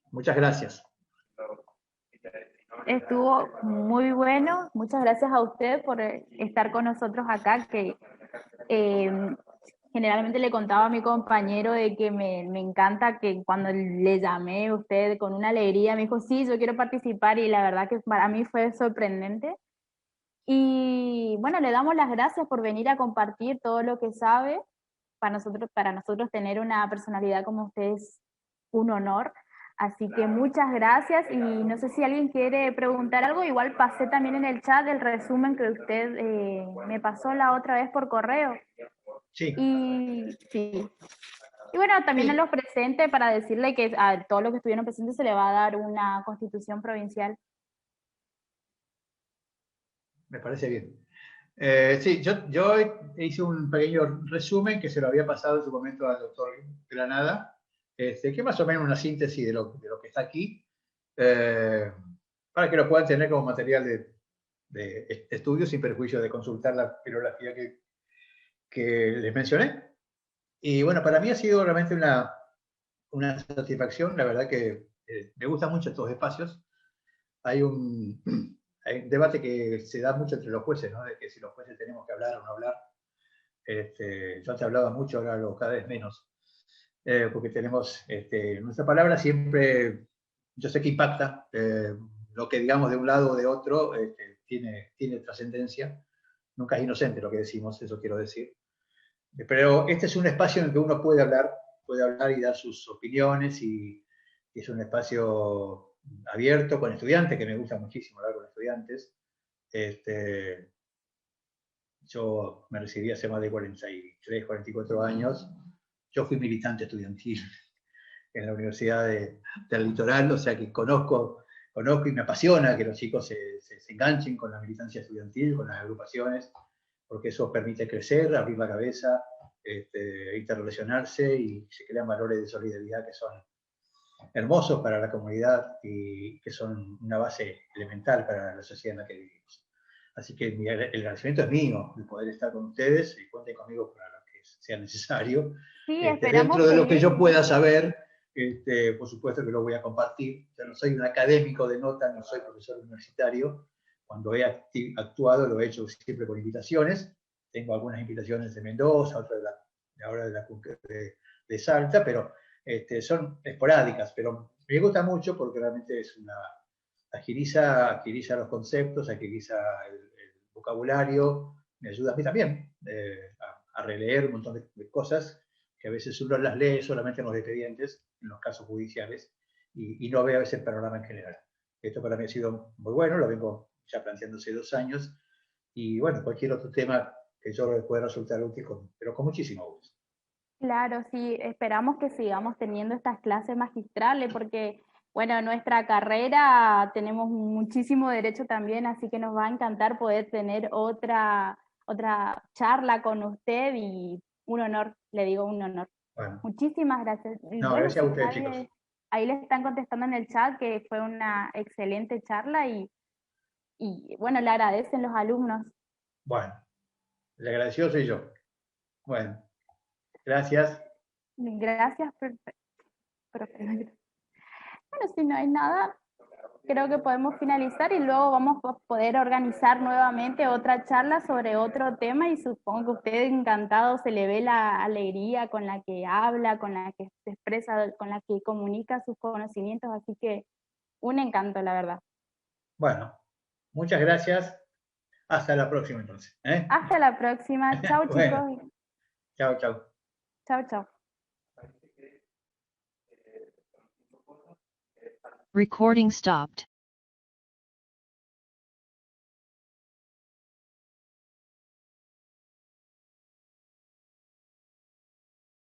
Muchas gracias. Estuvo muy bueno. Muchas gracias a usted por estar con nosotros acá, que generalmente le contaba a mi compañero de que me encanta que cuando le llamé a usted con una alegría, me dijo, sí, yo quiero participar, y la verdad que para mí fue sorprendente. Y bueno, le damos las gracias por venir a compartir todo lo que sabe. Para nosotros tener una personalidad como usted es un honor. Así que muchas gracias, y no sé si alguien quiere preguntar algo. Igual pasé también en el chat el resumen que usted me pasó la otra vez por correo. Sí. Y sí. Y bueno, también Sí, a los presentes, para decirle que a todos los que estuvieron presentes se le va a dar una constitución provincial. me parece bien. Sí, yo hice un pequeño resumen que se lo había pasado en su momento al doctor Granada, que es más o menos una síntesis de lo que está aquí, para que lo puedan tener como material de estudio sin perjuicio de consultar la bibliografía que les mencioné. Y bueno, para mí ha sido realmente una satisfacción, la verdad que me gustan mucho estos espacios. Hay hay un debate que se da mucho entre los jueces, ¿no? De que si los jueces tenemos que hablar o no hablar. Yo antes hablaba mucho, ahora hablo cada vez menos, porque tenemos nuestra palabra siempre, yo sé que impacta, lo que digamos de un lado o de otro tiene trascendencia, nunca es inocente lo que decimos, eso quiero decir. Pero este es un espacio en el que uno puede hablar y dar sus opiniones y es un espacio abierto con estudiantes, que me gusta muchísimo hablar con estudiantes. Yo me recibí hace más de 43, 44 años. Yo fui militante estudiantil en la Universidad del Litoral, o sea que conozco y me apasiona que los chicos se enganchen con la militancia estudiantil, con las agrupaciones, porque eso permite crecer, abrir la cabeza, interrelacionarse y se crean valores de solidaridad que son hermosos para la comunidad y que son una base elemental para la sociedad en la que vivimos. Así que el agradecimiento es mío de poder estar con ustedes y cuenten conmigo para lo que sea necesario. Sí, esperamos Dentro de lo que yo seguir. pueda saber, por supuesto que lo voy a compartir. Yo no soy un académico de nota, no soy profesor universitario. Cuando he actuado lo he hecho siempre por invitaciones. Tengo algunas invitaciones de Mendoza, otras ahora de la de Salta, pero son esporádicas, pero me gusta mucho porque realmente es agiliza los conceptos, agiliza el vocabulario, me ayuda a mí también a releer un montón de cosas que a veces uno las lee solamente en los expedientes, en los casos judiciales, y no ve a veces el panorama en general. Esto para mí ha sido muy bueno, lo vengo ya planteando hace 2 años, y bueno, cualquier otro tema que yo pueda resultar útil, pero con muchísimo gusto. Claro, sí, esperamos que sigamos teniendo estas clases magistrales porque, bueno, en nuestra carrera tenemos muchísimo derecho también, así que nos va a encantar poder tener otra charla con usted y un honor, le digo un honor. Bueno, Muchísimas gracias. Y no, bueno, gracias a si ustedes, chicos. nadie, ahí le están contestando en el chat que fue una excelente charla y bueno, le agradecen los alumnos. Bueno, el agradecido soy yo. Bueno, gracias. Gracias, profe. Bueno, si no hay nada, creo que podemos finalizar y luego vamos a poder organizar nuevamente otra charla sobre otro tema y supongo que a usted encantado se le ve la alegría con la que habla, con la que se expresa, con la que comunica sus conocimientos, así que un encanto, la verdad. Bueno, muchas gracias. Hasta la próxima entonces. Hasta la próxima. Chao, Bueno, chicos. chao, chao. Chao, chao. Recording stopped.